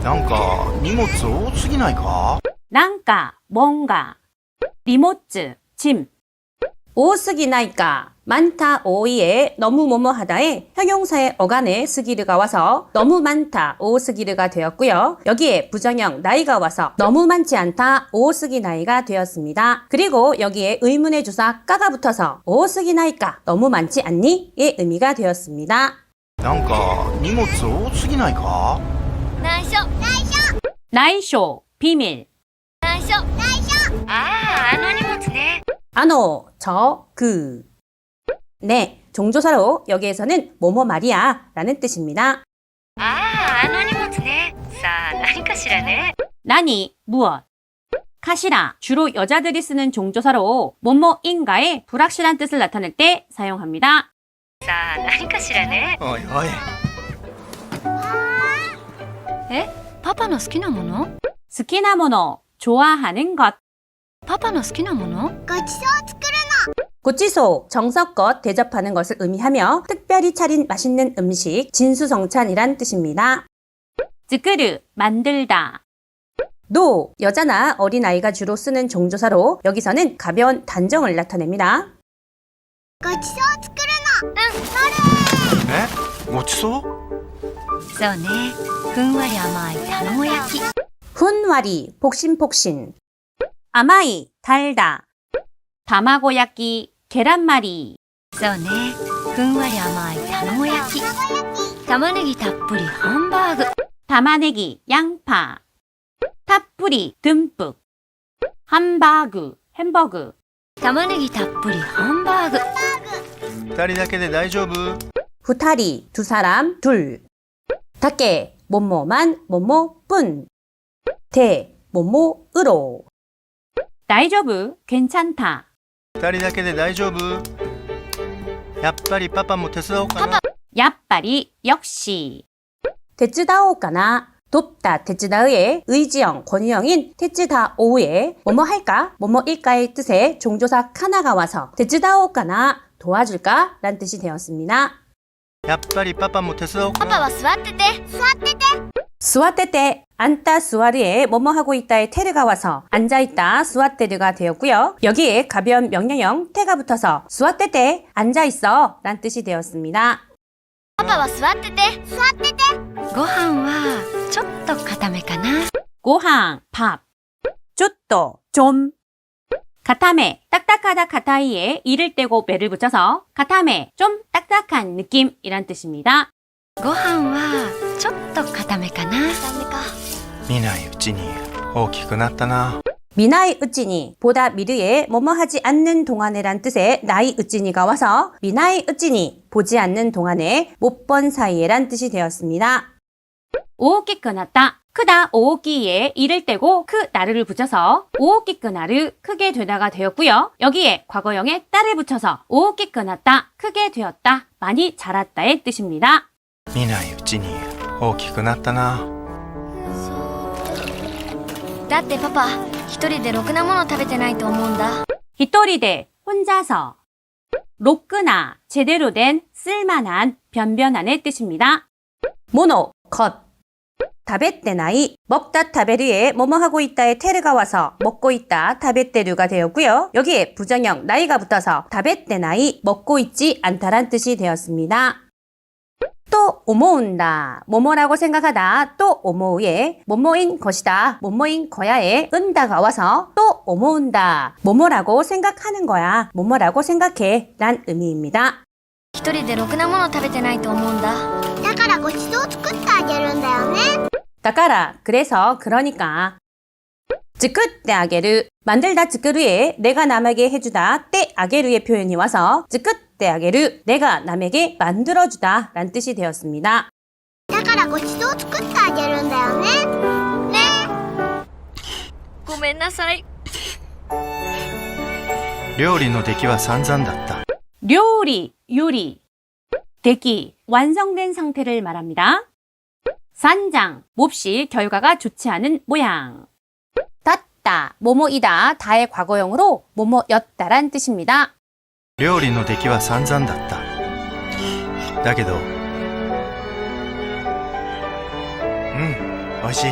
なんか荷物多すぎないか？ 난가, 뭔가. 리모츠, 짐. 오스기나이까, 많다, 오이에 너무 뭐뭐하다에 형용사의 어간에 스기르가 와서 너무 많다, 오스기르가 되었고요. 여기에 부정형 나이가 와서 너무 많지 않다, 오스기나이가 되었습니다. 그리고 여기에 의문의 주사 까가 붙어서 오스기나이까, 너무 많지 않니? 의 의미가 되었습니다. なんか荷物多すぎないか？ 内緒 나이쇼, 비밀. 内緒ああ、あの荷物ね。 아노, 그. 네, 종조사로 여기에서는 뭐뭐 말이야 라는 뜻입니다. ああ、あの荷物ね。さあ、何かしらね。 나니, 무엇. 카시라, 주로 여자들이 쓰는 종조사로 뭐뭐인가의 불확실한 뜻을 나타낼 때 사용합니다. さあ、何かしらね。おいおい。え、パパの好きなもの？ 스키나모노, 좋아하는 것. パパの好きなもの？ごちそう作る 고치소, 정석껏 대접하는 것을 의미하며 특별히 차린 맛있는 음식, 진수성찬이란 뜻입니다. 즈크르, 만들다. 노, 여자나 어린아이가 주로 쓰는 종조사로 여기서는 가벼운 단정을 나타냅니다. ごちそう作るのえ？ごちそう？そうね。ふんわり甘い卵焼き。 훈와리, 폭신폭신. 아마이, 달다. 타마고야끼, 계란말이. そうね。ふんわり甘い卵焼き。玉ねぎたっぷりハンバーグ。 타마네기, 양파. 타뿌리, 듬뿍. 함바그, 햄버거. 玉ねぎたっぷりハンバーグ。二人だけで大丈夫？ 후타리, 두 사람, 둘. 닭게, 뭐뭐만, 뭐뭐뿐. 대, 뭐뭐으로. 다이저브, 괜찮다. 二人だけで大丈夫？やっぱりパパも手伝おうかな。 야빠리, 역시. 테츠다오까나, 돕다, 테츠다의 의지형, 권유형인 테츠다오의 뭐뭐 할까, 뭐뭐일까의 뜻의 종조사 카나가 와서 테츠다오까나, 도와줄까? 란 뜻이 되었습니다. やっぱりパパも手伝おうかな。パパは座ってて座ってて 스와테테, 안따 스와르에 뭐뭐 하고 있다의 테르가 와서 앉아있다 스와테르가 되었고요. 여기에 가벼운 명령형 테가 붙어서 스와테테, 앉아있어 란 뜻이 되었습니다. パパは座ってて座っててご飯はちょっと固めかな。 고항, 밥. 쪼또, 좀. 가타메, 딱딱하다 가타이에 이를 떼고 매를 붙여서 가타메, 좀 딱딱한 느낌이란 뜻입니다. ご飯はちょっと固めかな。ダメか見ないうちに大きくなったな。 미나이 으찌니, 보다 미르에 뭐뭐 하지 않는 동안에란 뜻의 나이 으찌니가 와서 미나이 으찌니, 보지 않는 동안에 못 본 사이에란 뜻이 되었습니다. 오오끼끄났다, 크다 오오끼에 이를 떼고 크 나르를 붙여서 오오끼끄나르, 크게 되다가 되었고요. 여기에 과거형의 따를 붙여서 오오끼끄났다, 크게 되었다, 많이 자랐다의 뜻입니다. 見ないうちに大きくなったな。だってパパ一人でろくなもの食べてないと思うんだ 히토리데, 혼자서. 로크나, 제대로 된, 쓸만한, 변변한의 뜻입니다. 모노, 것. 타베떼 나이, 먹다 타베르에 뭐뭐 하고 있다의 테르가 와서 먹고 있다 타베떼르가 되었고요. 여기에 부정형 나이가 붙어서 타베떼 나이, 먹고 있지 않다란 뜻이 되었습니다. 또 오모운다, 뭐뭐라고 생각하다, 또 오모우에 뭐뭐인 것이다, 뭐뭐인 거야에 은다가 와서 또 오모운다, 뭐뭐라고 생각하는 거야, 뭐뭐라고 생각해 란 의미입니다. 一人でろくなもの食べてないと思うんだだからごちそう作ってあげるんだよね 따까라, 그래서 그러니까. 즈크 때 아게르, 만들다 즈크르에 내가 남에게 해주다 때 아게르의 표현이 와서 즈크 때 아게르, 내가 남에게 만들어주다 란 뜻이 되었습니다. だからごちそう作ってあげるんだよねねごめんなさい料理の出来は散々だった。 요리, 요리. 대기, 완성된 상태를 말합니다. 산장, 몹시 결과가 좋지 않은 모양. 닿다, 있다, 뭐뭐이다, 다의 과거형으로 뭐뭐였다란 뜻입니다. 料理の出来は散々だっただけど美味しい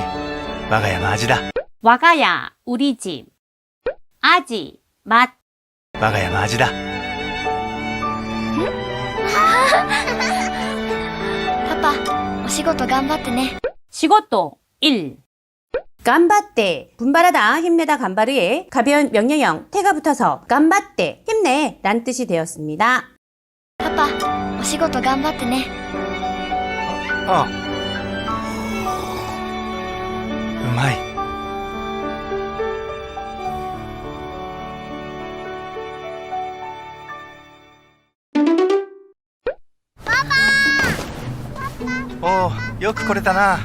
我が家の味だ 와가야, 우리 집. 아지, 맛. 我が家の味だパパお仕事頑張ってね 시고또 1. 간바떼, 분발하다, 힘내다, 간바르에 가벼운 명령형 태가 붙어서 간바떼, 힘내 란 뜻이 되었습니다. パパお仕事頑張ってねあうまいおおよく来れたな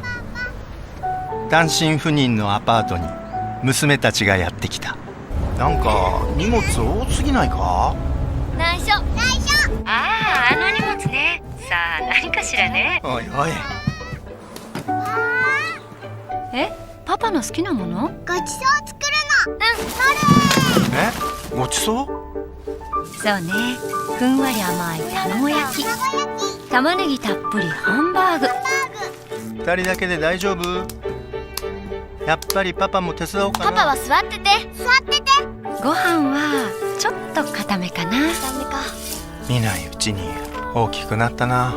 単身赴任のアパートに娘たちがやってきたなんか荷物多すぎないか内緒ああ、あの荷物ね。さあ、何かしらね。おいおいえ、パパの好きなもの？ごちそう作るのえごちそうそうね。ふんわり甘い卵焼き。玉ねぎたっぷりハンバーグ。二人だけで大丈夫やっぱりパパも手伝おうかなパパは座っててご飯はちょっと固めかな。ダメか見ないうちに大きくなったな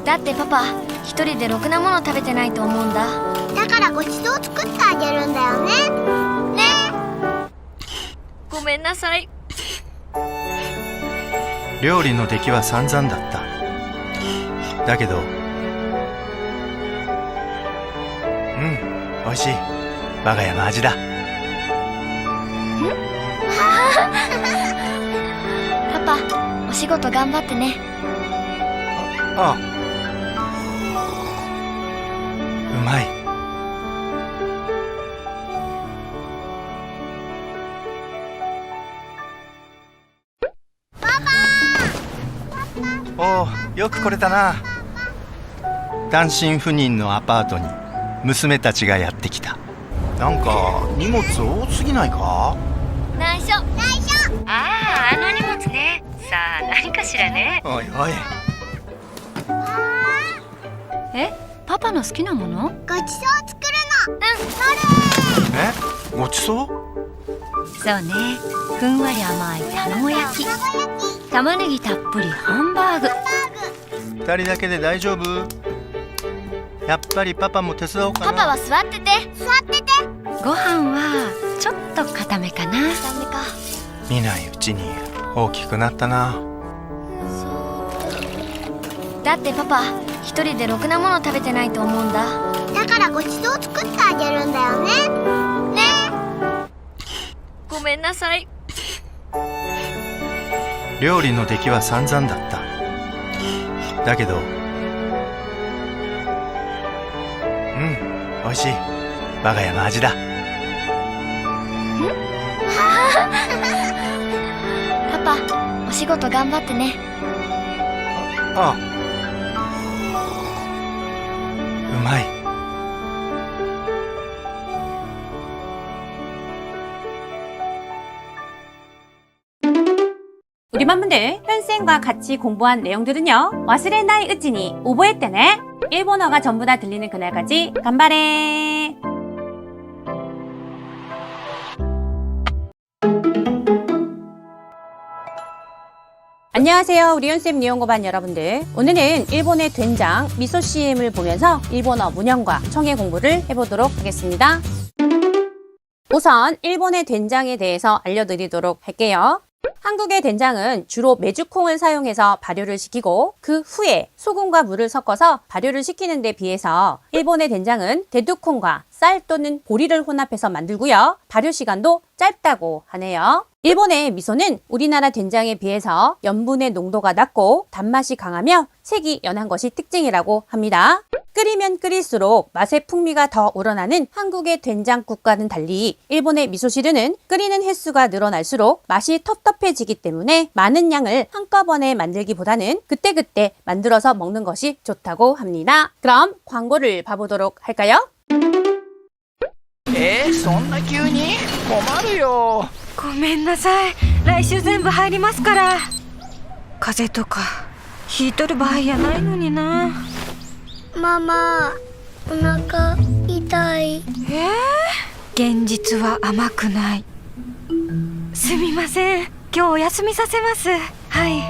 だってパパ一人でろくなもの食べてないと思うんだだからごちそう作ってあげるんだよねごめんなさい料理の出来は散々だっただけど美味しい我が家の味だパパお仕事頑張ってねあうまいおおよく来れたな単身赴任のアパートに娘たちがやってきたなんか荷物多すぎないか内緒ああ、あの荷物ね。さあ、何かしらね。おいおいえ、パパの好きなもの？ごちそう作るのえごちそうそうね。ふんわり甘い卵焼き。玉ねぎたっぷりハンバーグ。二人だけで大丈夫やっぱりパパも手伝おうかなパパは座っててご飯はちょっと固めかな。ダメか見ないうちに大きくなったなだってパパ一人でろくなもの食べてないと思うんだだからごちそう作ってあげるんだよねごめんなさい料理の出来は散々だっただけど美味しい我が家の味だパパお仕事頑張ってねあうまい우리만 분들 현생과 같이 공부한 내용들은요. 와스레나이 으찌니 오보했대네. 일본어가 전부 다 들리는 그날까지 간바레. 안녕하세요. 우리 연쌤 니혼고반 여러분들. 오늘은 일본의 된장 미소씨엠을 보면서 일본어 문형과 청해 공부를 해보도록 하겠습니다. 우선 일본의 된장에 대해서 알려드리도록 할게요. 한국의 된장은 주로 메주콩을 사용해서 발효를 시키고 그 후에 소금과 물을 섞어서 발효를 시키는 데 비해서 일본의 된장은 대두콩과 쌀 또는 보리를 혼합해서 만들고요. 발효 시간도 짧다고 하네요. 일본의 미소는 우리나라 된장에 비해서 염분의 농도가 낮고 단맛이 강하며 색이 연한 것이 특징이라고 합니다. 끓이면 끓일수록 맛의 풍미가 더 우러나는 한국의 된장국과는 달리 일본의 미소시루는 끓이는 횟수가 늘어날수록 맛이 텁텁해지기 때문에 많은 양을 한꺼번에 만들기보다는 그때그때 만들어서 먹는 것이 좋다고 합니다. 그럼 광고를 봐보도록 할까요? そんな急に困るよ。ごめんなさい、来週全部入りますから。風邪とかひいとる場合やないのにな。ママ、お腹痛い。現実は甘くない。すみません、今日お休みさせます。はい。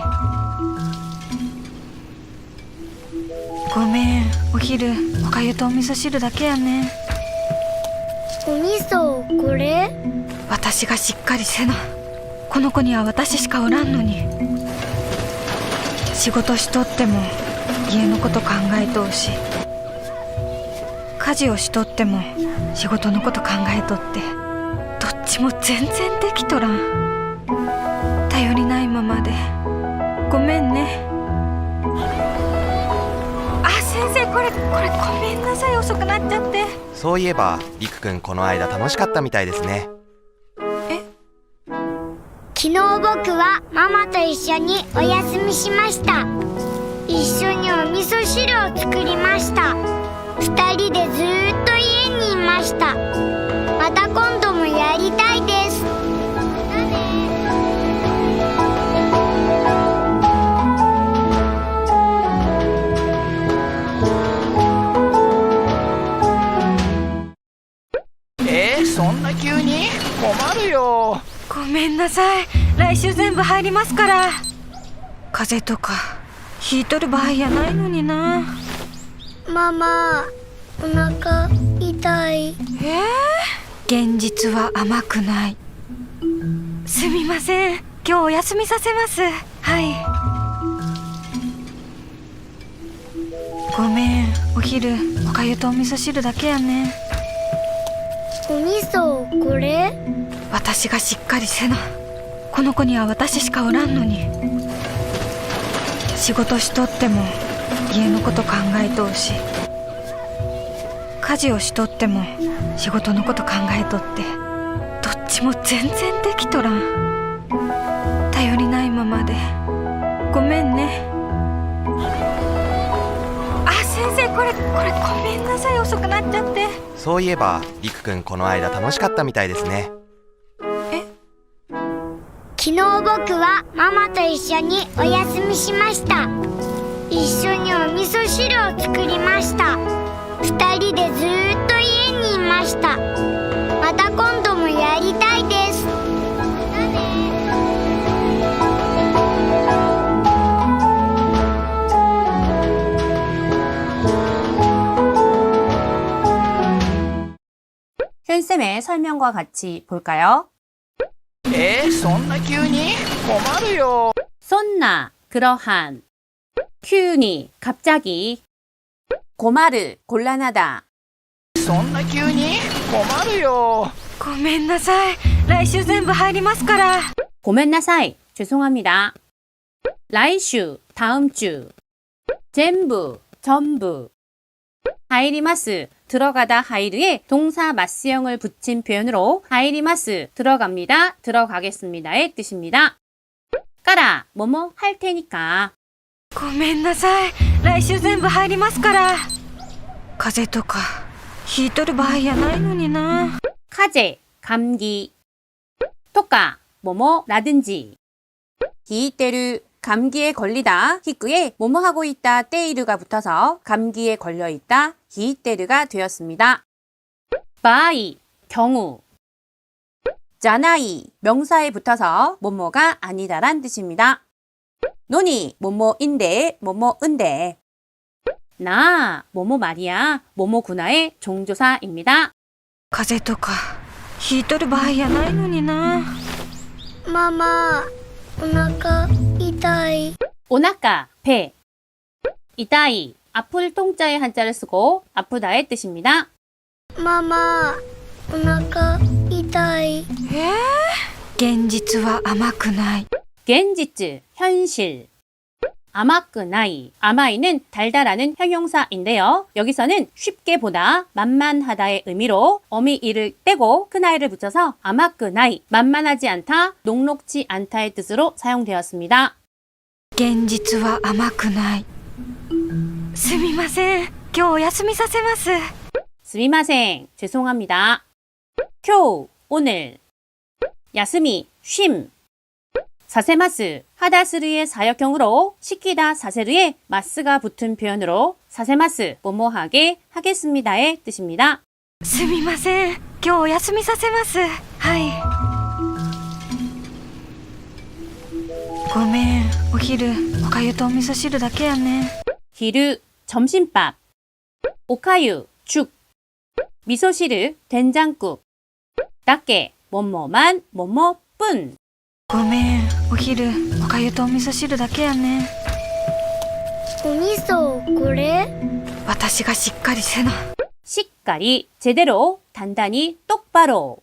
ごめん、お昼おかゆとお味噌汁だけやね。お味噌これ？私がしっかりせな。この子には私しかおらんのに。仕事しとっても家のこと考えとうし、家事をしとっても仕事のこと考えとって、どっちも全然できとらん。頼りないままでごめんね。あ、先生、これごめんなさい、遅くなっちゃって。そういえばりくくんこの間楽しかったみたいですね。昨日僕はママと一緒にお休みしました。一緒にお味噌汁を作りました。2人でずーっと家にいました。また今度もやりたいです。またね。そんな急に困るよ。ごめんなさい、来週全部入りますから。風邪とかひいとる場合やないのにな。ママ、お腹痛い。現実は甘くない。すみません、今日お休みさせます。はい。ごめん、お昼おかゆとお味噌汁だけやね。お味噌これ？私がしっかりせな。この子には私しかおらんのに。仕事しとっても家のこと考えとうし、家事をしとっても仕事のこと考えとって、どっちも全然できとらん。頼りないままでごめんね。あ、先生、これごめんなさい、遅くなっちゃって。そういえばりくくんこの間楽しかったみたいですね。昨日僕はママと一緒にお休みしました。一緒にお味噌汁を作りました。2人でずーっと家にいました。また今度もやりたいです。またね。현쌤의 설명과 같이 볼까요? そんな急に困るよ。 쏜나, 그러한. 큐니, 갑자기. 고마르, 곤란하다. そんな急に困るよ。ごめんなさい、来週全部入りますから。 고멘나사이, 죄송합니다. 라이슈, 다음 주. 젠부, 전부. 하이리마스, 들어가다 하이르에 동사 마스형을 붙인 표현으로 하이리마스, 들어갑니다, 들어가겠습니다의 뜻입니다. 까라, 뭐뭐 할 테니까. ごめんなさい、来週全部入りますから。風邪とかひいとる場合やないのにな。 카제, 감기. 토까, 뭐뭐라든지. 기이테르, 감기에 걸리다, 히크에 뭐뭐 하고 있다, 때이르가 붙어서 감기에 걸려 있다, 기이테르가 되었습니다. 바이, 경우. 자나이, 명사에 붙어서 뭐뭐가 아니다란 뜻입니다. 노니, 뭐뭐인데, 뭐뭐은데. 나, 뭐뭐 말이야, 뭐뭐구나의 종조사입니다. 風邪とかひいとる場合やないのにな。ママ、お腹痛い。 오나까, 배. 이따이, 아플 통자의 한자를 쓰고 아프다의 뜻입니다. ママ、お腹痛い。現実は甘くない。 겐지츠, 현실. 아마끄나이, 아마이는 달달하는 형용사인데요. 여기서는 쉽게 보다, 만만하다의 의미로 어미이를 떼고 크나이를 붙여서 아마끄나이, 만만하지 않다, 녹록지 않다의 뜻으로 사용되었습니다. 現実は甘くない。すみません、今日お休みさせます。 스미마생, 죄송합니다. 쿄, 오늘. 야스미, 쉼. 사세마스, 하다스르의 사역형으로 시키다 사세르에 마스가 붙은 표현으로 사세마스, 뭐뭐하게 하겠습니다의 뜻입니다. すみません、今日お休みさせます。はい。ごめん、お昼おかゆとお味噌汁だけやね。 히르, 점심밥. 오카유, 죽. 미소시르, 된장국. 닭게, 뭐뭐만, 뭐뭐뿐. ごめん、お昼おかゆとお味噌汁だけやね。お味噌これ私がしっかりせな。 식가리, 제대로, 단단히, 똑바로.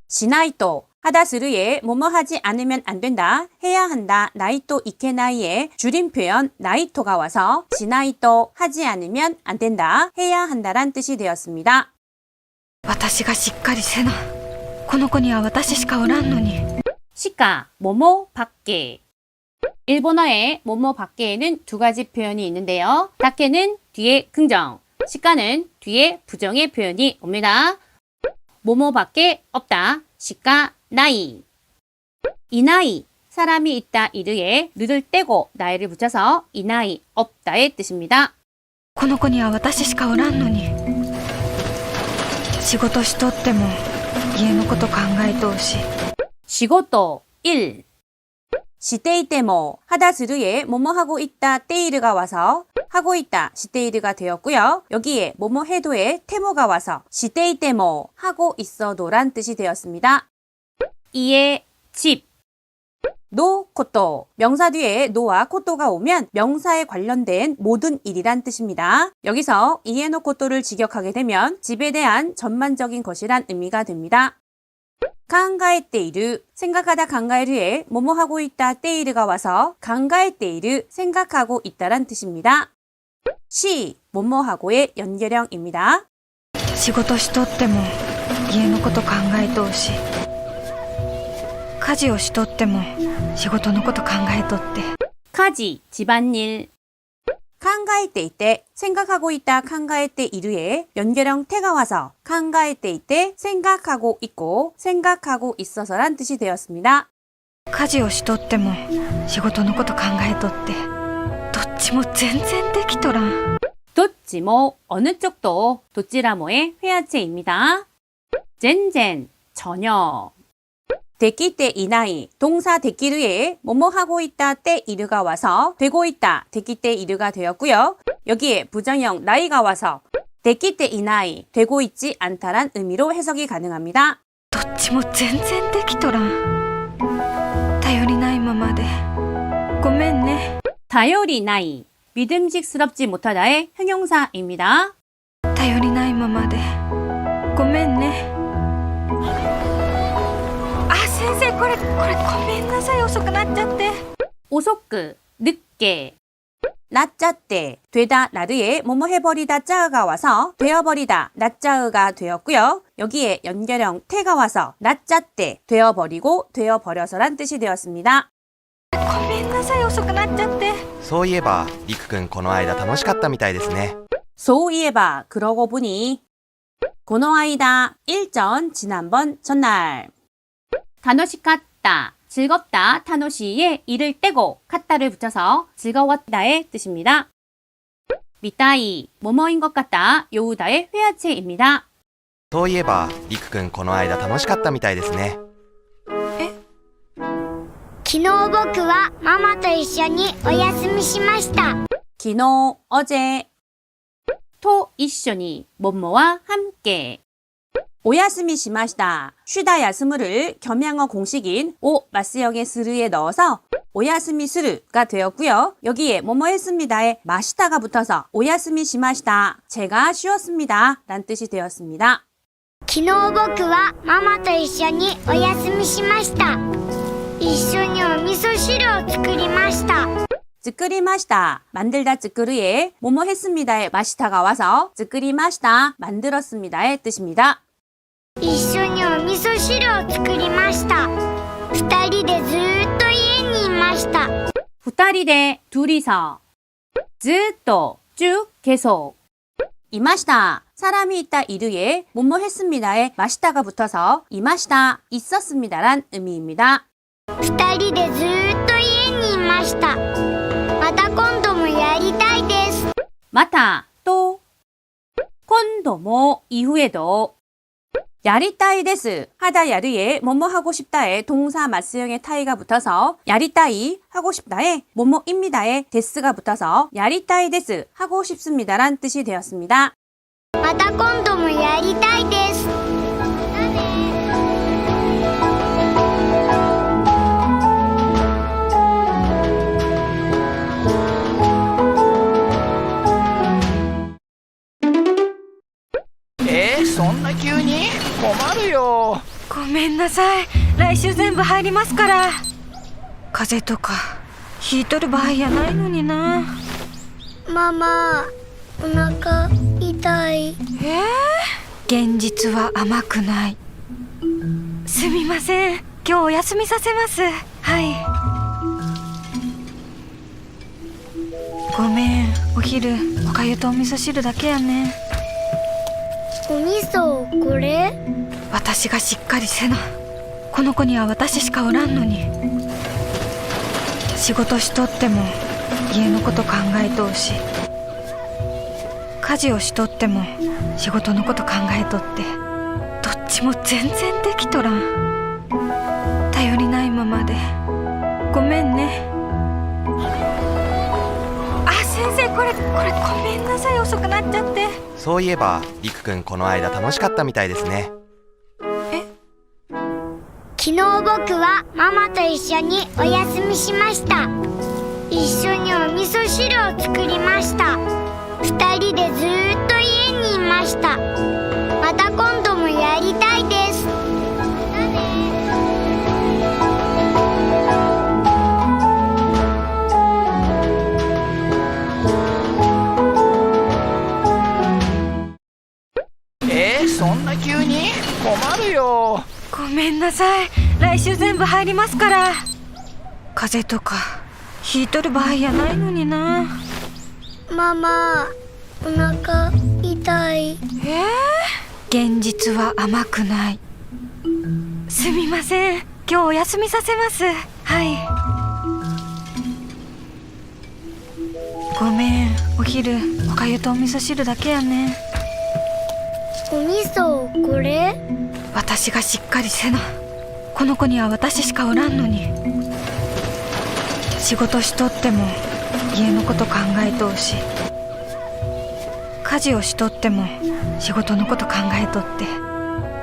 시나이토, 하다스르에 뭐뭐 하지 않으면 안 된다, 해야 한다, 나이토 이케나이의 줄임 표현 나이토가 와서 시나이토, 하지 않으면 안 된다, 해야 한다란 뜻이 되었습니다. 私がしっかりせな。この子には私しかおらんのに。 시가, 뭐뭐 밖에. 일본어의 뭐뭐 밖에에는 두 가지 표현이 있는데요. 다케는 뒤에 긍정, 시가는 뒤에 부정의 표현이 옵니다. 뭐뭐 밖에 없다, 시가 나이. 이나이, 사람이 있다 이르에 르를 떼고 나이를 붙여서 이나이 없다의 뜻입니다. この子には私しかおらんのに。仕事しとっても家のこと考えとうし。 시고또 1. 시테이테모, 하다스르에 뭐뭐 하고 있다 테이르가 와서 하고 있다 시테이르가 되었고요. 여기에 뭐뭐 해도에 테모가 와서 시테이테모, 하고 있어도란 뜻이 되었습니다. 이에 집. 노 코토, 명사 뒤에 노와 코토가 오면 명사에 관련된 모든 일이란 뜻입니다. 여기서 이에노 코토를 직역하게 되면 집에 대한 전반적인 것이란 의미가 됩니다. 강가에테이르, 생각하다 강가에르에 뭐뭐 하고 있다 테이르가 와서 강가에테이르, 생각하고 있다란 뜻입니다. 시, 뭐뭐 하고의 연결형입니다. 仕事しとっても家のこと考えとうし。家事をしとっても仕事のこと考えとって。 카지, 집안일. 칸가에테이테, 생각하고 있다 칸가에테이르에 연결형 태가 와서 칸가에테이테, 생각하고 있고 생각하고 있어서란 뜻이 되었습니다. 家事をしとっても仕事のこと考えとって。どっちも全然できとらん。 도찌모, 어느 쪽도 도찌라모의 회화체입니다. 젠젠, 전혀. 데키테 이나이, 동사 데키르에 뭐뭐 하고 있다 때 이르가 와서 되고 있다 데키테 이르가 되었고요. 여기에 부정형 나이가 와서 데키테 이나이, 되고 있지 않다란 의미로 해석이 가능합니다. どっちも全然できとらん。頼りないままでごめんね。 다요리 나이, 믿음직스럽지 못하다의 형용사입니다. 頼りないままでごめんね。あ、先生、これごめんなさい、遅くなっちゃって。 오소크, 늦게. 나짜때, 되다 나르에 뭐뭐 해버리다 짜으가 와서 되어버리다 나짜으가 되었고요. 여기에 연결형 태가 와서 나짜때, 되어버리고 되어버려서란 뜻이 되었습니다. ごめんなさい、遅くなっちゃって。そういえばりくくんこの間楽しかったみたいですね。 소이에바, 그러고 보니. 고노아이다, 일전, 지난번, 전날. 타노시 갔다, 즐겁다, 타노시에 이를 떼고 카타를 붙여서 즐거웠다의 뜻입니다. 미타이, 뭐뭐인 것 같다, 요우다의 회화체입니다. そういえばりくくんこの間楽しかったみたいですね。昨日僕はママと一緒にお休みしました。 기노, 어제. 토, 이쇼니, 뭐뭐와 함께. 오야스미 시마시다, 쉬다 야스무를 겸양어 공식인 오 마스역의 스르에 넣어서 오야스미 스르가 되었고요. 여기에 뭐뭐 했습니다에 마시다가 붙어서 오야스미 시마시다, 제가 쉬었습니다 란 뜻이 되었습니다. 昨日僕はママと一緒にお休みしました。一緒にお味噌汁を作りました。 쯔끄리 마시다, 만들다 쯔끄르에 뭐뭐 했습니다에 마시다가 와서 쯔끄리 마시다, 만들었습니다의 뜻입니다. 一緒にお味噌汁を作りました。二人でずーっと家にいました。 후타리데 둘이서. 즈또, 쭉, 계속. 이마시다. 사람이 있다 이르에 뭐뭐 했습니다에 마시다가 붙어서 이마시다 있었습니다란 의미입니다. 二人でずーっと家にいました。また今度もやりたいです。 마타 또 콘도모 이후에도 야리따이 데스 하다 야르에 뭐뭐 하고 싶다에 동사 맞수형의 타이가 붙어서 야리따이 하고 싶다에 뭐뭐입니다에 데스가 붙어서 야리따이 데스 하고 싶습니다란 뜻이 되었습니다. また今度もやりたいです。そんな急に困るよ。ごめんなさい、来週全部入りますから。風邪とかひいとる場合やないのにな。ママ、お腹痛い。現実は甘くない。すみません、今日お休みさせます。はい。ごめん、お昼おかゆとお味噌汁だけやね。お味噌これ？私がしっかりせな。この子には私しかおらんのに。仕事しとっても家のこと考えとうし、家事をしとっても仕事のこと考えとって、どっちも全然できとらん。頼りないままでごめんね。あ、先生、これごめんなさい、遅くなっちゃって。そういえばりくくんこの間楽しかったみたいですね。昨日僕はママと一緒にお休みしました。一緒にお味噌汁を作りました。二人でずーっと家にいました。また今度もやりたいです。そんな急に困るよ。ごめんなさい、来週全部入りますから。風邪とかひいとる場合やないのにな。ママ、お腹痛い。現実は甘くない。すみません、今日お休みさせます。はい。ごめん、お昼おかゆとお味噌汁だけやね。お味噌これ？私がしっかりせな。この子には私しかおらんのに。仕事しとっても家のこと考えとうし、家事をしとっても仕事のこと考えとって、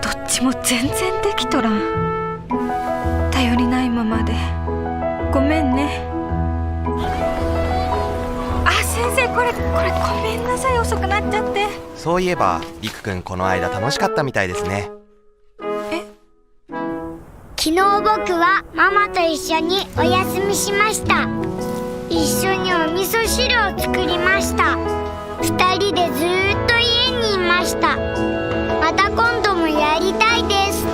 どっちも全然できとらん。頼りないままでごめんね。あ、先生、これごめんなさい、遅くなっちゃって。そういえばりくくんこの間楽しかったみたいですね。昨日僕はママと一緒にお休みしました。一緒にお味噌汁を作りました。二人でずーっと家にいました。また今度もやりたいです。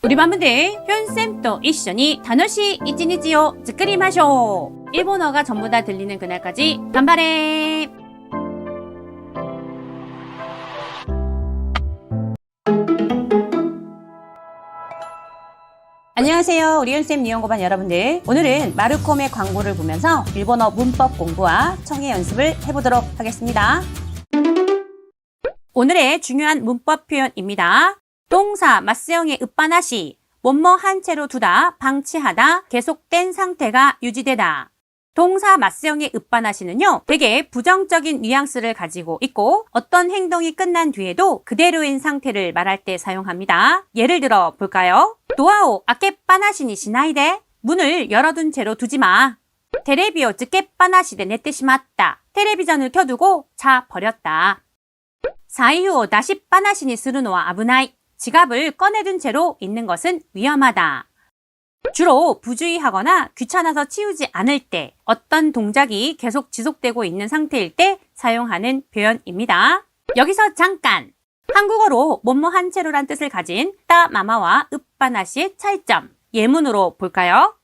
우리 맘들 현쌤と 一緒に楽しい一日を作りましょう. 일본어가 전부 다 들리는 그날까지 간발해. 안녕하세요. 우리 현쌤 니혼고반 여러분들. 오늘은 마르콤의 광고를 보면서 일본어 문법 공부와 청해 연습을 해보도록 하겠습니다. 오늘의 중요한 문법 표현입니다. 동사 맞수형의 읍바나시, 뭐뭐 한 채로 두다, 방치하다, 계속된 상태가 유지되다. 동사 맞수형의 읍바나시는요, 되게 부정적인 뉘앙스를 가지고 있고 어떤 행동이 끝난 뒤에도 그대로인 상태를 말할 때 사용합니다. 예를 들어 볼까요? 도아오 아케빠나시니 시나이데. 문을 열어둔 채로 두지 마. 테레비오 즈케빠나시데 네테시마tta. 텔레비전을 켜두고 자 버렸다. 사이유오 다시빠나시니 스루노와 아부나이. 지갑을 꺼내둔 채로 있는 것은 위험하다. 주로 부주의하거나 귀찮아서 치우지 않을 때, 어떤 동작이 계속 지속되고 있는 상태일 때 사용하는 표현입니다. 여기서 잠깐! 한국어로 뭐뭐한 채로란 뜻을 가진 따마마와 읍바나시의 차이점. 예문으로 볼까요?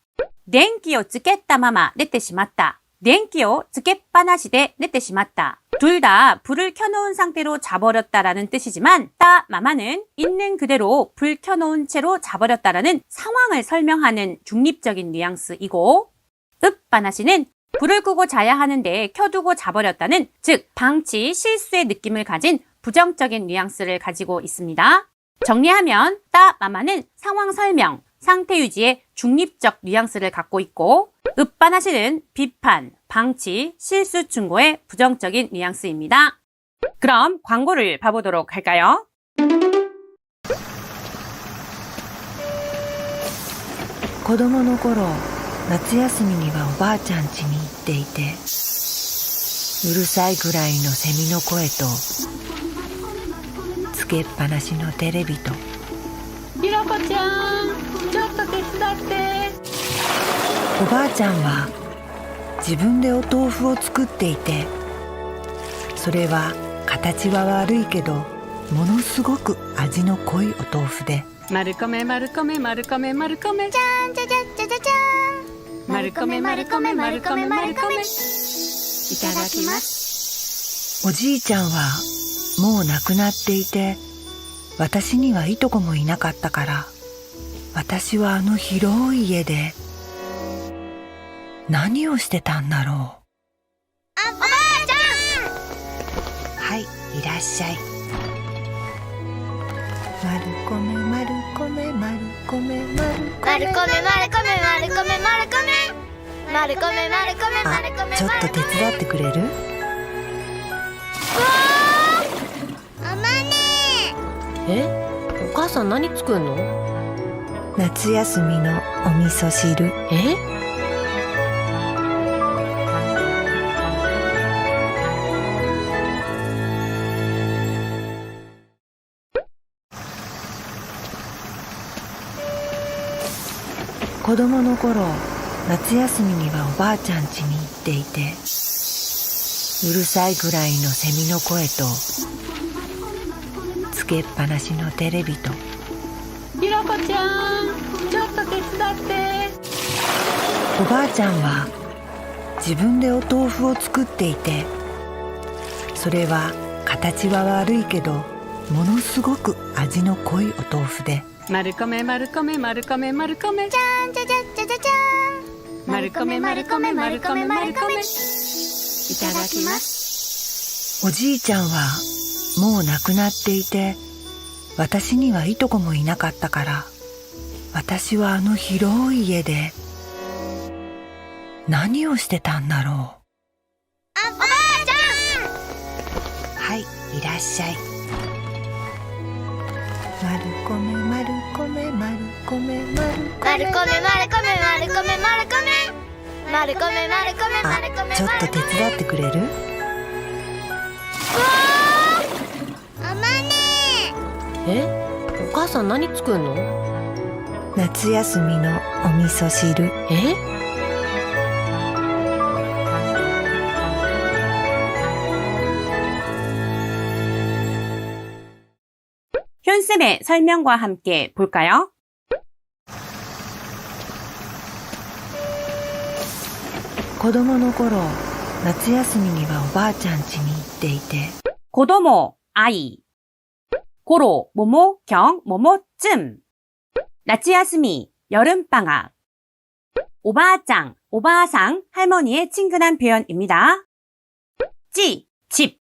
電気をつけたまま寝てしまった. 電気をつけっぱなしで寝てしまった. 둘 다 불을 켜놓은 상태로 자버렸다라는 뜻이지만 따마마는 있는 그대로 불 켜놓은 채로 자버렸다라는 상황을 설명하는 중립적인 뉘앙스이고 읍바나시는 불을 끄고 자야 하는데 켜두고 자버렸다는 즉 방치 실수의 느낌을 가진 부정적인 뉘앙스를 가지고 있습니다. 정리하면 따마마는 상황 설명, 상태 유지의 중립적 뉘앙스를 갖고 있고 읍바나시는 비판, 방치, 실수 충고의 부정적인 뉘앙스입니다. 그럼 광고를 봐보도록 할까요? 子供の頃、夏休みにはおばあちゃん家に行っていて、うるさいぐらいのセミの声と、つけっぱなしのテレビと、ひろこちゃん、ちょっと手伝って。おばあちゃんは自分でお豆腐を作っていて、それは形は悪いけど、ものすごく味の濃いお豆腐で、まるこめまるこめまるこめまるこめじゃんじゃじゃじゃじゃじゃん。まるこめまるこめまるこめまるこめいただきます。おじいちゃんはもう亡くなっていて、私にはいとこもいなかったから、私はあの広い家で何をしてたんだろう。おばあちゃん。はい、いらっしゃい。まるこめまるこめまるこめまるこめまるこめまるこめまるこめまるこめまるこめまるこめまるこめ。あ、ちょっと手伝ってくれる？あまね。え、お母さん何作るの？夏休みのお味噌汁。え？子供の頃、夏休みにはおばあちゃん家に行っていて、うるさいぐらいのセミの声と、つけっぱなしのテレビと、ひろこちゃん、ちょっと手伝って。おばあちゃんは自分でお豆腐を作っていて、それは形は悪いけど、ものすごく味の濃いお豆腐で、まるこめまるこめまるこめまるこめじゃんじゃじゃじゃじゃじゃん。まるこめまるこめまるこめまるこめいただきます。おじいちゃんはもう亡くなっていて、私にはいとこもいなかったから、私はあの広い家で何をしてたんだろう。おばあちゃん。はい、いらっしゃい。まるこめまるこめまるこめまるこめまるこめまるこめまるこめまるこめまるこめまるこめまるこめ。あ、ちょっと手伝ってくれる？あまね。え、お母さん何作るの？夏休みのお味噌汁。え？현쌤의 설명과 함께 볼까요? 子供の頃、夏休みにはおばあちゃん家に行っていて、 고도모 아이 고로 모모 경 모모쯤 나츠야스미 여름방학 오바아짱 오바아상 할머니의 친근한 표현입니다. 찌 집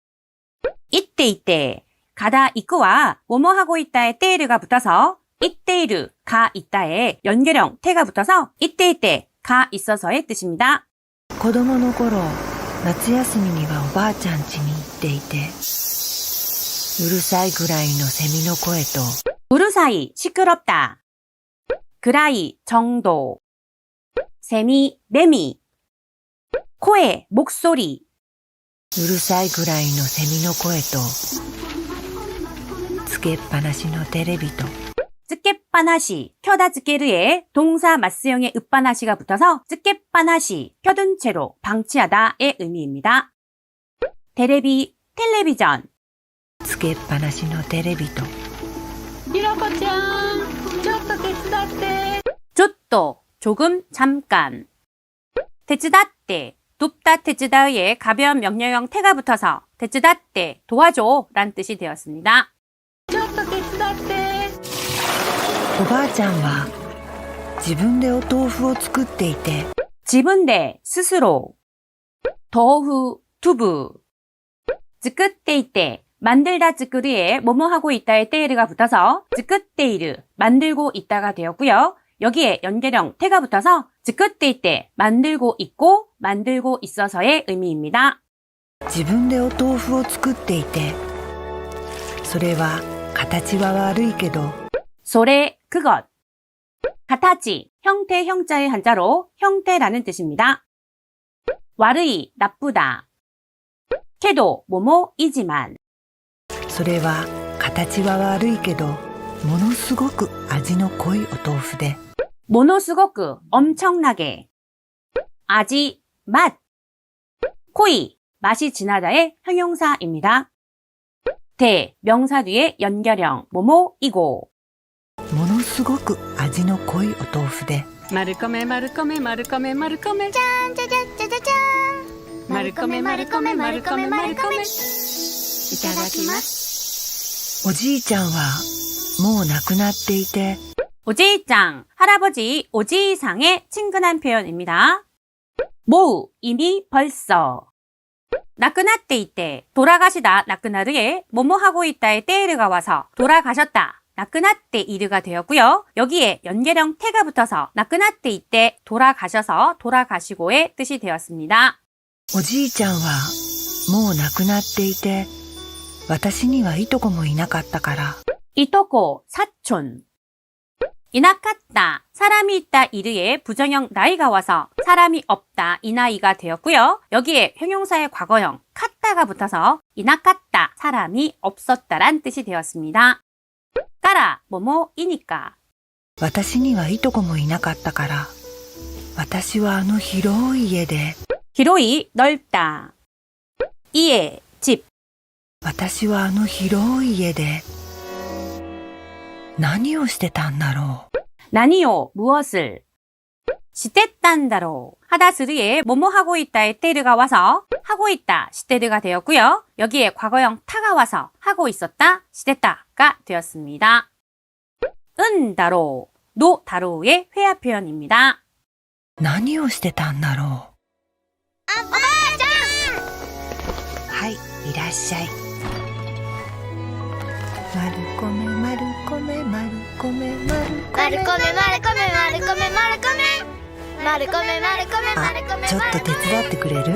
이때 가다 이끄와 뭐뭐 하고 있다에 때이르가 붙어서 이때이르 가 있다에 연결형 태가 붙어서 이때 가 있어서의 뜻입니다. 子供の頃、夏休みにはおばあちゃん家に行っていて、うるさいぐらいのセミの声と、 우르사이 시끄럽다 그라이 정도 세미 매미 코에 목소리 うるさいぐらいのセミの声と、つけっぱなしのテレビと、 쯔깨빠나시 켜다 쯔깨르에 동사 맞수형의 읍바나시가 붙어서 쯔깨빠나시 켜둔 채로 방치하다의 의미입니다. 테레비 텔레비전 つけけっぱなしのテレビとちょっと조금 잠깐 테츠다떼 돕다 테츠다의 가벼운 명령형 태가 붙어서 테츠다떼 도와줘 란 뜻이 되었습니다. おばあちゃんは自分でお豆腐を作っていて 지분대 스스로 더후 투부 즈끄테이테 만들다 즈끄르에 뭐뭐 하고 있다의 테이르가 붙어서 즈끄테이르 만들고 있다가 되었고요. 여기에 연결형 태가 붙어서 즈끄테이테 만들고 있고 만들고 있어서의 의미입니다. 自分でお豆腐を作っていてそれは形は悪いけど 소래 그것 가타치 형태 형자의 한자로 형태라는 뜻입니다. 와르이 나쁘다 캐도 뭐뭐이지만 それは形は悪いけどものすごく味の濃いお豆腐で 모노스고크 엄청나게 아지 맛 코이 맛이 진하다의 형용사입니다. 대 명사 뒤에 연결형 뭐뭐이고 ものすごく味の濃いお豆腐で 마르코메 마르코메 마르코메 마르코메 じゃじゃじゃじゃじゃじゃーん 마르코메 마르코메 마르코메 마르코메 いただきます。おじいちゃんはもう亡くなっていて 오지이짱 할아버지 오지이상의 친근한 표현입니다. 모우 이미 벌써 나끄나떼 이때 돌아가시다 나끄나르에 뭐뭐 하고 있다의 때르가 와서 돌아가셨다 나끄나떼 이르가 되었고요. 여기에 연결형 태가 붙어서 나끄나떼 이때 돌아가셔서 돌아가시고의 뜻이 되었습니다. おじいちゃんはもう亡くなっていて私にはいとこもいなかったから 이토코 사촌 이나카따 사람이 있다 이르에 부정형 나이가 와서 사람이 없다 이 나이가 되었고요. 여기에 형용사의 과거형 카따가 붙어서 이나카따 사람이 없었다란 뜻이 되었습니다. 까라 뭐뭐이니까 私にはいとこもいなかったから私はあの広い家で 기로이 넓다 이에 집 私はあの広い家で何をしてたんだろう 나니요 무엇을 시테딴다로 하다스르에 뭐뭐 하고 있다의 때르가 와서 하고 있다 시테르가 되었고요. 여기에 과거형 타가 와서 하고 있었다 시테타가 되었습니다. 은다로 노다로의 회화 표현입니다. 何をしてたんだろうおばあちゃんはいいらっしゃいまるこめまるこめまるこめまるこめまるこめまるこめまるこめまるこめまるこめまるこめまるこめあちょっと手伝ってくれる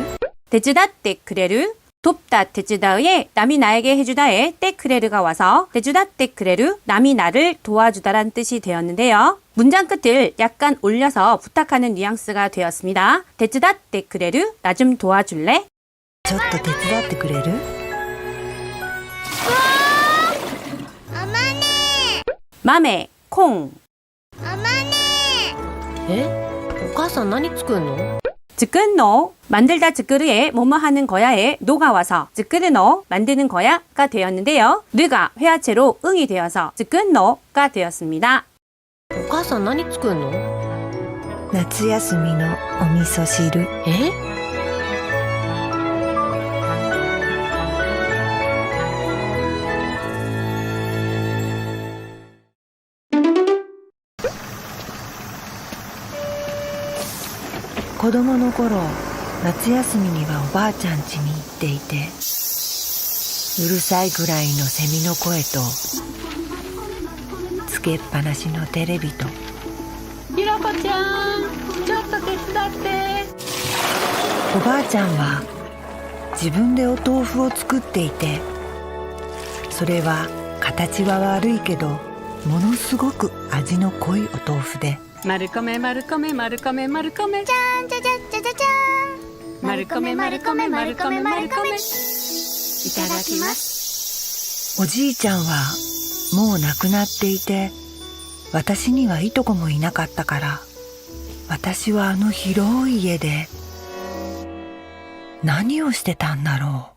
데즈다떼 크레르 돕다 데즈다의 남이 나에게 해주다의 떼 크레르가 와서 데즈다떼 크레르 남이 나를 도와주다란 뜻이 되었는데요. 문장 끝을 약간 올려서 부탁하는 뉘앙스가 되었습니다. 데즈다떼 크레르 나 좀 도와줄래? ちょっと手伝ってくれるあまね맘에 콩 あまねえお母さん何作るの 즈끈노 만들다 즈끄르에 뭐뭐 하는 거야에 노가 와서 즈끄르노 만드는 거야가 되었는데요. 르가 회화체로 응이 되어서 즈끈노가 되었습니다. お母さん何作るの夏休みのお味噌汁え子供の頃夏休みにはおばあちゃん家に行っていてうるさいぐらいのセミの声とつけっぱなしのテレビとひろこちゃんちょっと手伝っておばあちゃんは自分でお豆腐を作っていてそれは形は悪いけどものすごく味の濃いお豆腐でマルコメマルコメマルコメマルコメじゃんじゃじゃじゃじゃじゃんマルコメマルコメマルコメマルコメいただきおじいちゃんはもう亡くなっていて私にはいとこもいなかったから私はあの広い家で何をしてたんだろうおばあ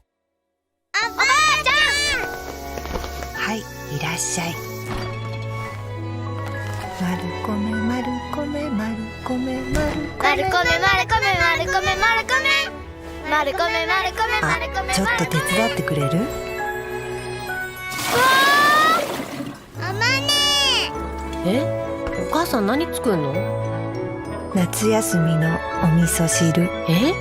ちゃんいらっしゃい。まるこめまるこめまるこめまるこめまるこめまるこめまるこめまるこめまるこめまるこめまるこめちょっと手伝ってくれる？あまねえ、お母さん何作んの？夏休みのお味噌汁。え？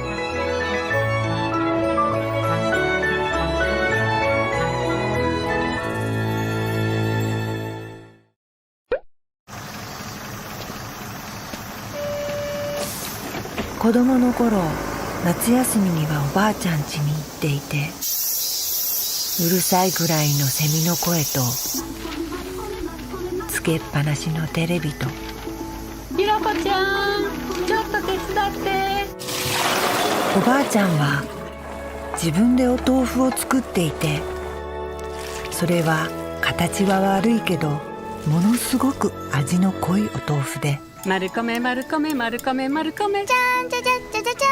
子供の頃、夏休みにはおばあちゃん家に行っていて、うるさいぐらいのセミの声とつけっぱなしのテレビと、ひろこちゃん、ちょっと手伝って。おばあちゃんは自分でお豆腐を作っていて、それは形は悪いけどものすごく味の濃いお豆腐で、まるこめまるこめまるこめまるこめ。じゃんじゃじゃじゃじゃじゃ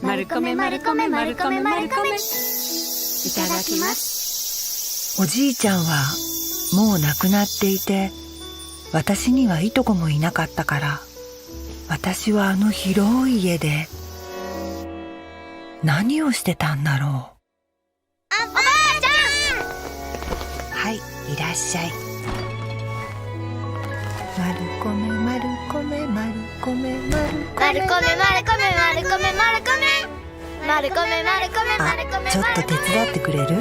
ん。まるこめまるこめまるこめまるこめ。いただきます。おじいちゃんはもう亡くなっていて、私にはいとこもいなかったから、私はあの広い家で何をしてたんだろう。おばあちゃん。はい、いらっしゃい。まるこめまるこめまるこめまるこめまるこめまるこめまるこめまるこめまるこめまるこめまるこめ。ちょっと手伝ってくれる？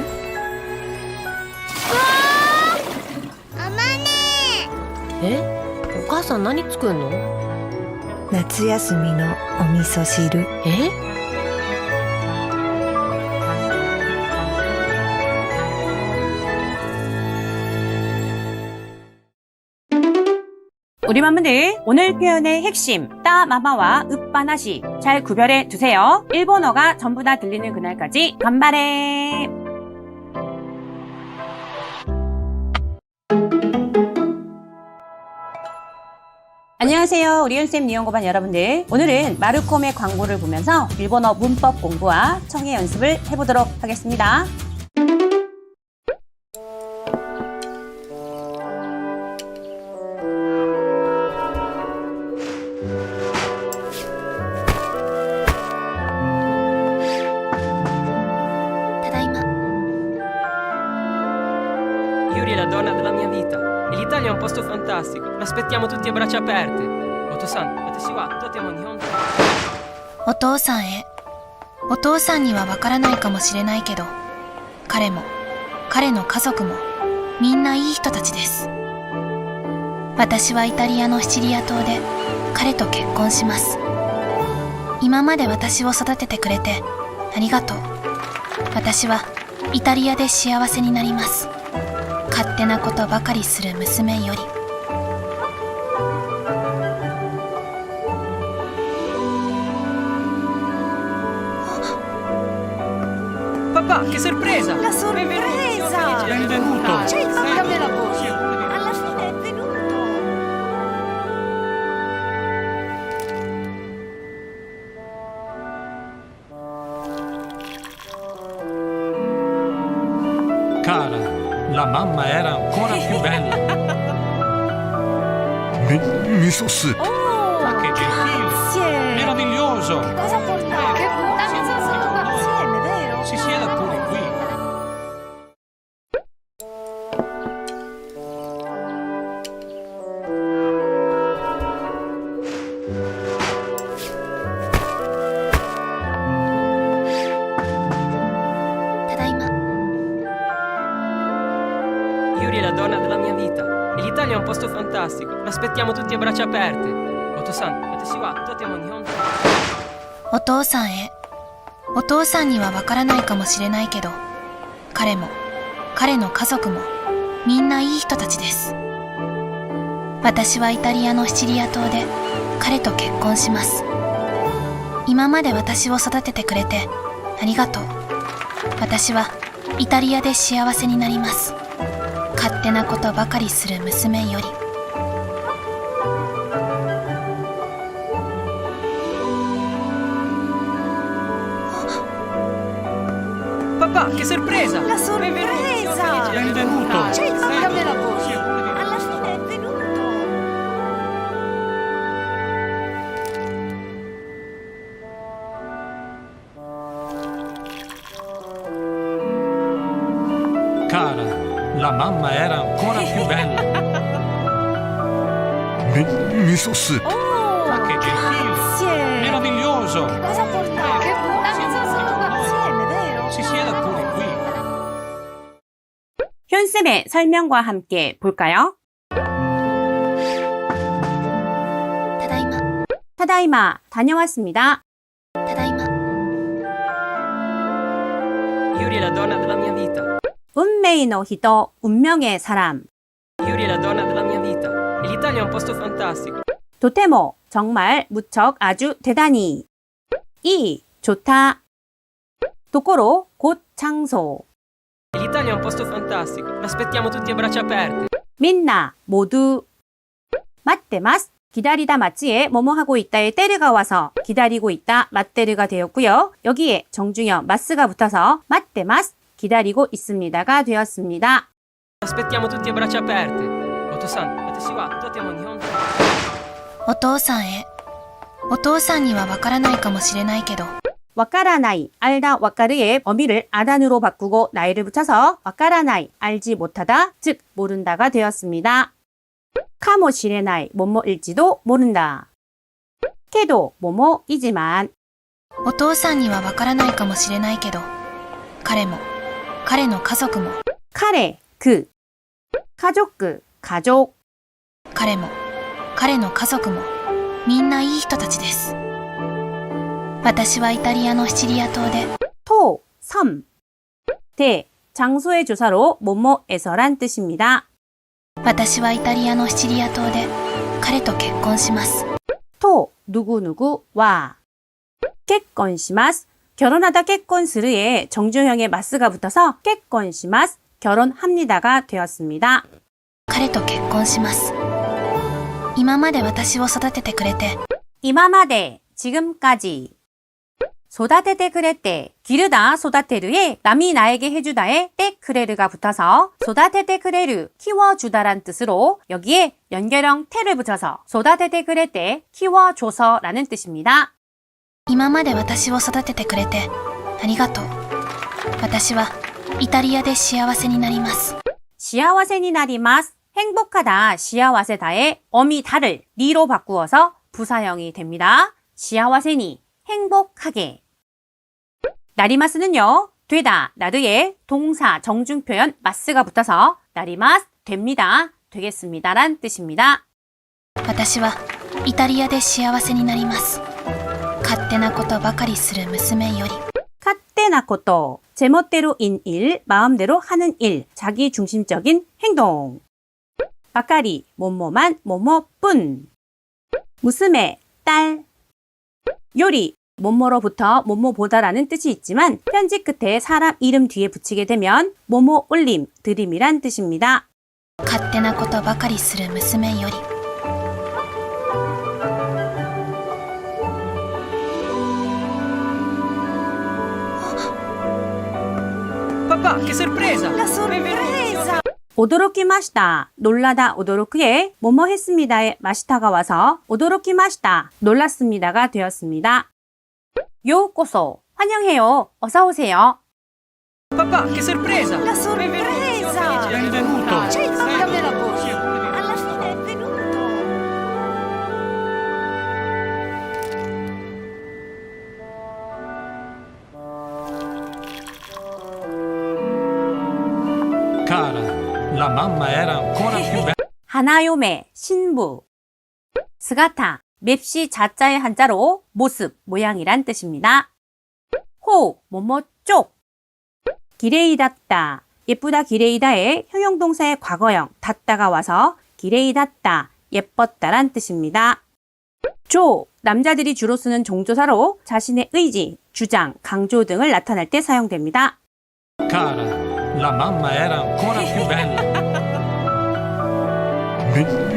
あまねえ、お母さん何作んの？夏休みのお味噌汁。え？우리 맘들 오늘 표현의 핵심 따 마마와 읍바나시 잘 구별해 두세요. 일본어가 전부 다 들리는 그날까지 간발해. 안녕하세요. 우리은쌤 니혼고반 여러분들. 오늘은 마르코메 광고를 보면서 일본어 문법 공부와 청해 연습을 해보도록 하겠습니다. Yuri è la donna della mia vita e l'Italia è un posto fantastico. L'aspettiamo tutti a braccia aperte. Oto-san, watashi wa totemo nihon. お父さんへ。お父さんにはわからないかもしれないけど、彼も彼の家族もみんないい人たちです。私はイタリアのシチリア島で彼と結婚します。今まで私を育ててくれてありがとう。私はイタリアで幸せになります。勝手なことばかりする娘より。Papà, che sorpresa! La sorpresa! Benvenuto! Ci hai fatto bella voce! Alla fine è venuto! Cara, la mamma era ancora più bella. Miso soup. Ma che gentile! Meraviglioso! cosa portate? Che buona Insieme, vero? Si sieda pure qui. Yuri è la donna della mia vita e l'Italia è un posto fantastico. L'aspettiamo tutti a braccia aperte. Oto-san, watashi wa totemo nihon. お父さんへ。お父さんにはわからないかもしれないけど、彼も彼の家族もみんないい人たちです。私はイタリアのシチリア島で彼と結婚します。今まで私を育ててくれてありがとう。私はイタリアで幸せになります。勝手なことばかりする娘より。Papà, Papà, che sorpresa! La sorpresa! Benvenuto! Aprirami la voce. Alla fine è venuto. カーラ、la mamma era ancora più bella. Miso soup. Ma che gentile! Meraviglioso! Cosa portate? Che buona insieme, vero? Si sieda pure qui. 현쌤의 설명과 함께 볼까요? ただいま 타다이마, 다녀왔습니다. ただいま Yuri è la donna della mia vita. 운메이 노 히토, 운명의 사람. Yuri è la donna della mia vita. E l'Italia è un posto fantastico. 도테모, 정말, 무척, 아주, 대단히. 이, 좋다. 도코로, 곳, 장소. E l'Italia è un posto fantastico. L'aspettiamo tutti a braccia aperte. 민나, 모두. 맞대마스, 기다리다 마치에 뭐뭐 하고 있다에 때르가 와서 기다리고 있다 맞때르가 되었고요. 여기에 정중형 마스가 붙어서 맞대마스, 기다리고 있습니다가 되었습니다. Aspettiamo tutti a braccia aperte. Oto-san, watashi wa totemo nihon. お父さんへお父さんにはわからないかもしれないけど 와카라나이, 알다 와카르의 범위를 아단으로 바꾸고 나이를 붙여서 와카라나이, 알지 못하다, 즉 모른다가 되었습니다. 카모시레나이, 뭐뭐일지도 모른다. 케도, 뭐뭐이지만 お父さんにはわからないかもしれないけど彼も彼の家族も 카레, 그 가족, 가족 彼も彼の家族もみんないい人たちです。私はイタリアのシチリア島で 토, 섬 대, 장소의 조사로 뭐뭐에서란 뜻입니다. 私はイタリアのシチリア島で彼と結婚します。 토, 누구누구와結婚します. 결혼하다結婚する에 정주형의 마스가 붙어서結婚します, 결혼합니다가 되었습니다. 彼と結婚します。今まで私を育ててくれて 이마마데, 지금까지 소다테테 그레테, 기르다 소다테르에 남이 나에게 해주다에 때 크레르가 붙어서 소다테테 크레르, 키워주다란 뜻으로 여기에 연결형 테를 붙여서 소다테테 그레테, 키워줘서라는 뜻입니다. 今まで私を育ててくれてありがとう。私はイタリアで幸せになります。 시아와세니 나리마스, 행복하다, 시아와세다의 어미 다를 리로 바꾸어서 부사형이 됩니다. 시아와세니, 행복하게. 나리마스는요, 되다, 나르의 동사 정중 표현 마스가 붙어서 나리마스, 됩니다, 되겠습니다란 뜻입니다. 私はイタリアで幸せになります。勝手なことばかりする娘より 카테나코토, 제멋대로인 일, 마음대로 하는 일, 자기 중심적인 행동. 바까리, 뭐뭐만, 뭐뭐뿐. 무스메, 딸. 요리, 뭐뭐로부터 뭐뭐보다라는 뜻이 있지만 편지 끝에 사람 이름 뒤에 붙이게 되면 뭐뭐 올림, 드림이란 뜻입니다. 勝手なことばかりする娘より Papà, che sorpresa! La sorpresa! 오도로키마시다, 놀라다 오도로크에 뭐뭐 했습니다에 마시타가 와서 오도로키마시다, 놀랐습니다가 되었습니다. 요코소, 환영해요, 어서 오세요. Papà, che sorpresa! La sorpresa! Benvenuto! Aprirami la voce. Alla fine è venuto. カーラ、la mamma era ancora più bella. 하나요메, 신부. 스가타, 맵시 자자의 한자로 모습, 모양이란 뜻입니다. 호, 뭐뭐 쪽. 기레이dat다, 예쁘다 기레이다의 형용동사의 과거형 dat다가 와서 기레이dat다, 예뻤다란 뜻입니다. 조, 남자들이 주로 쓰는 종조사로 자신의 의지, 주장, 강조 등을 나타낼 때 사용됩니다. Cara, la mamma era ancora più bella.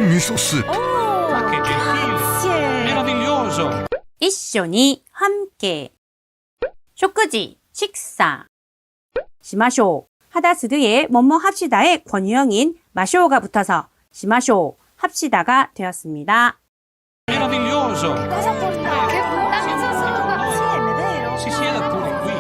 Miso soup. Ma che gentile! Meraviglioso! 이쇼니 함께. 쇼크지, 식사. 시마쇼 하다 스드의 뭐뭐 합시다의 권유형인 마쇼가 붙어서 시마쇼 합시다가 되었습니다. Meraviglioso! Cosa portate? Che buona cosa insieme, vero? Si sieda pure qui.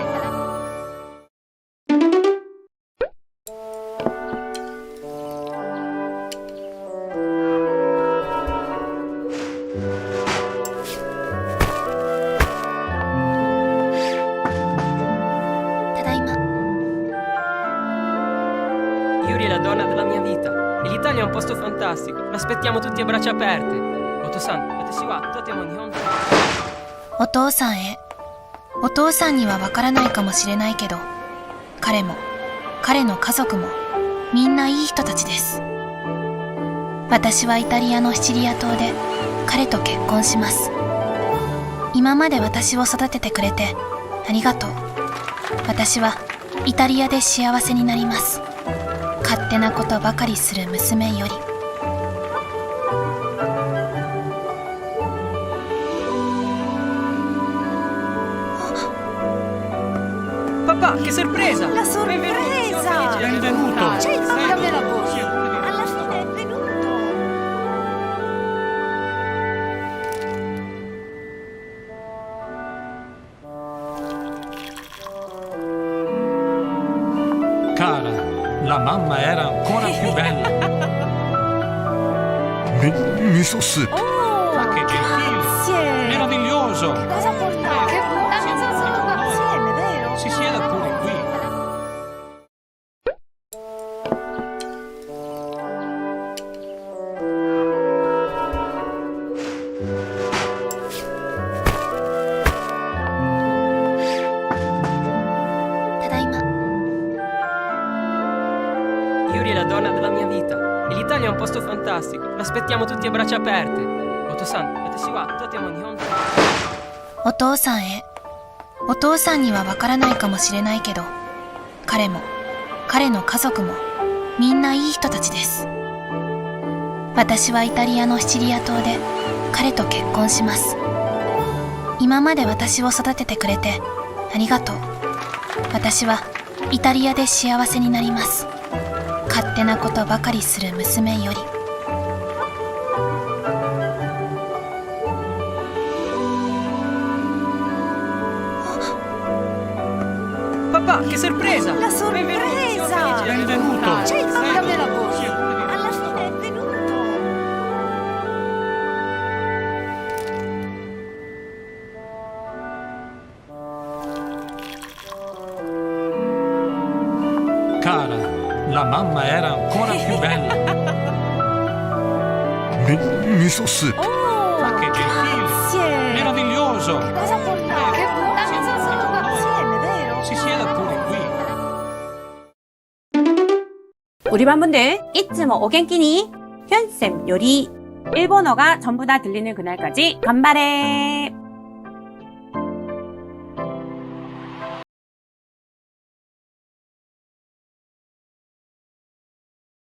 Yuri è la donna della mia vita. E l'Italia è un posto fantastico. L'aspettiamo tutti a braccia aperte. Oto-san,私はとても日本で。お父さんへ。お父さんにはわからないかもしれないけど、彼も彼の家族もみんないい人たちです。私はイタリアのシチリア島で彼と結婚します。今まで私を育ててくれてありがとう。私はイタリアで幸せになります。勝手なことばかりする娘より。Papà, che sorpresa! La sorpresa! Benvenuto! Cioè, Dammi la voce. Alla fine è venuto! Cara, la mamma era ancora più bella. Miso soup. Ma che gentile! Grazie! Meraviglioso! Cosa portate? Che buona cosa insieme, vero? Si sieda pure qui. Yuri è la donna della mia vita. E l'Italia è un posto fantastico. L'aspettiamo tutti a braccia aperte. Oto-san, 私はとても日本で。お父さんへ。お父さんにはわからないかもしれないけど、彼も彼の家族もみんないい人たちです。私はイタリアのシチリア島で彼と結婚します。今まで私を育ててくれてありがとう。私はイタリアで幸せになります。勝手なことばかりする娘より。Papà, che sorpresa! La sorpresa! Benvenuto! Cioè, dammi la voce. Alla fine è venuto! Cara, la mamma era ancora più bella. Miso soup. Ma che gentile! Grazie! Meraviglioso! Cosa portate? Che buona cosa insieme, vero? Si sieda pure qui. 우리 반분들 이츠모 오겐키니 현쌤 요리 일본어가 전부 다 들리는 그날까지 간바레.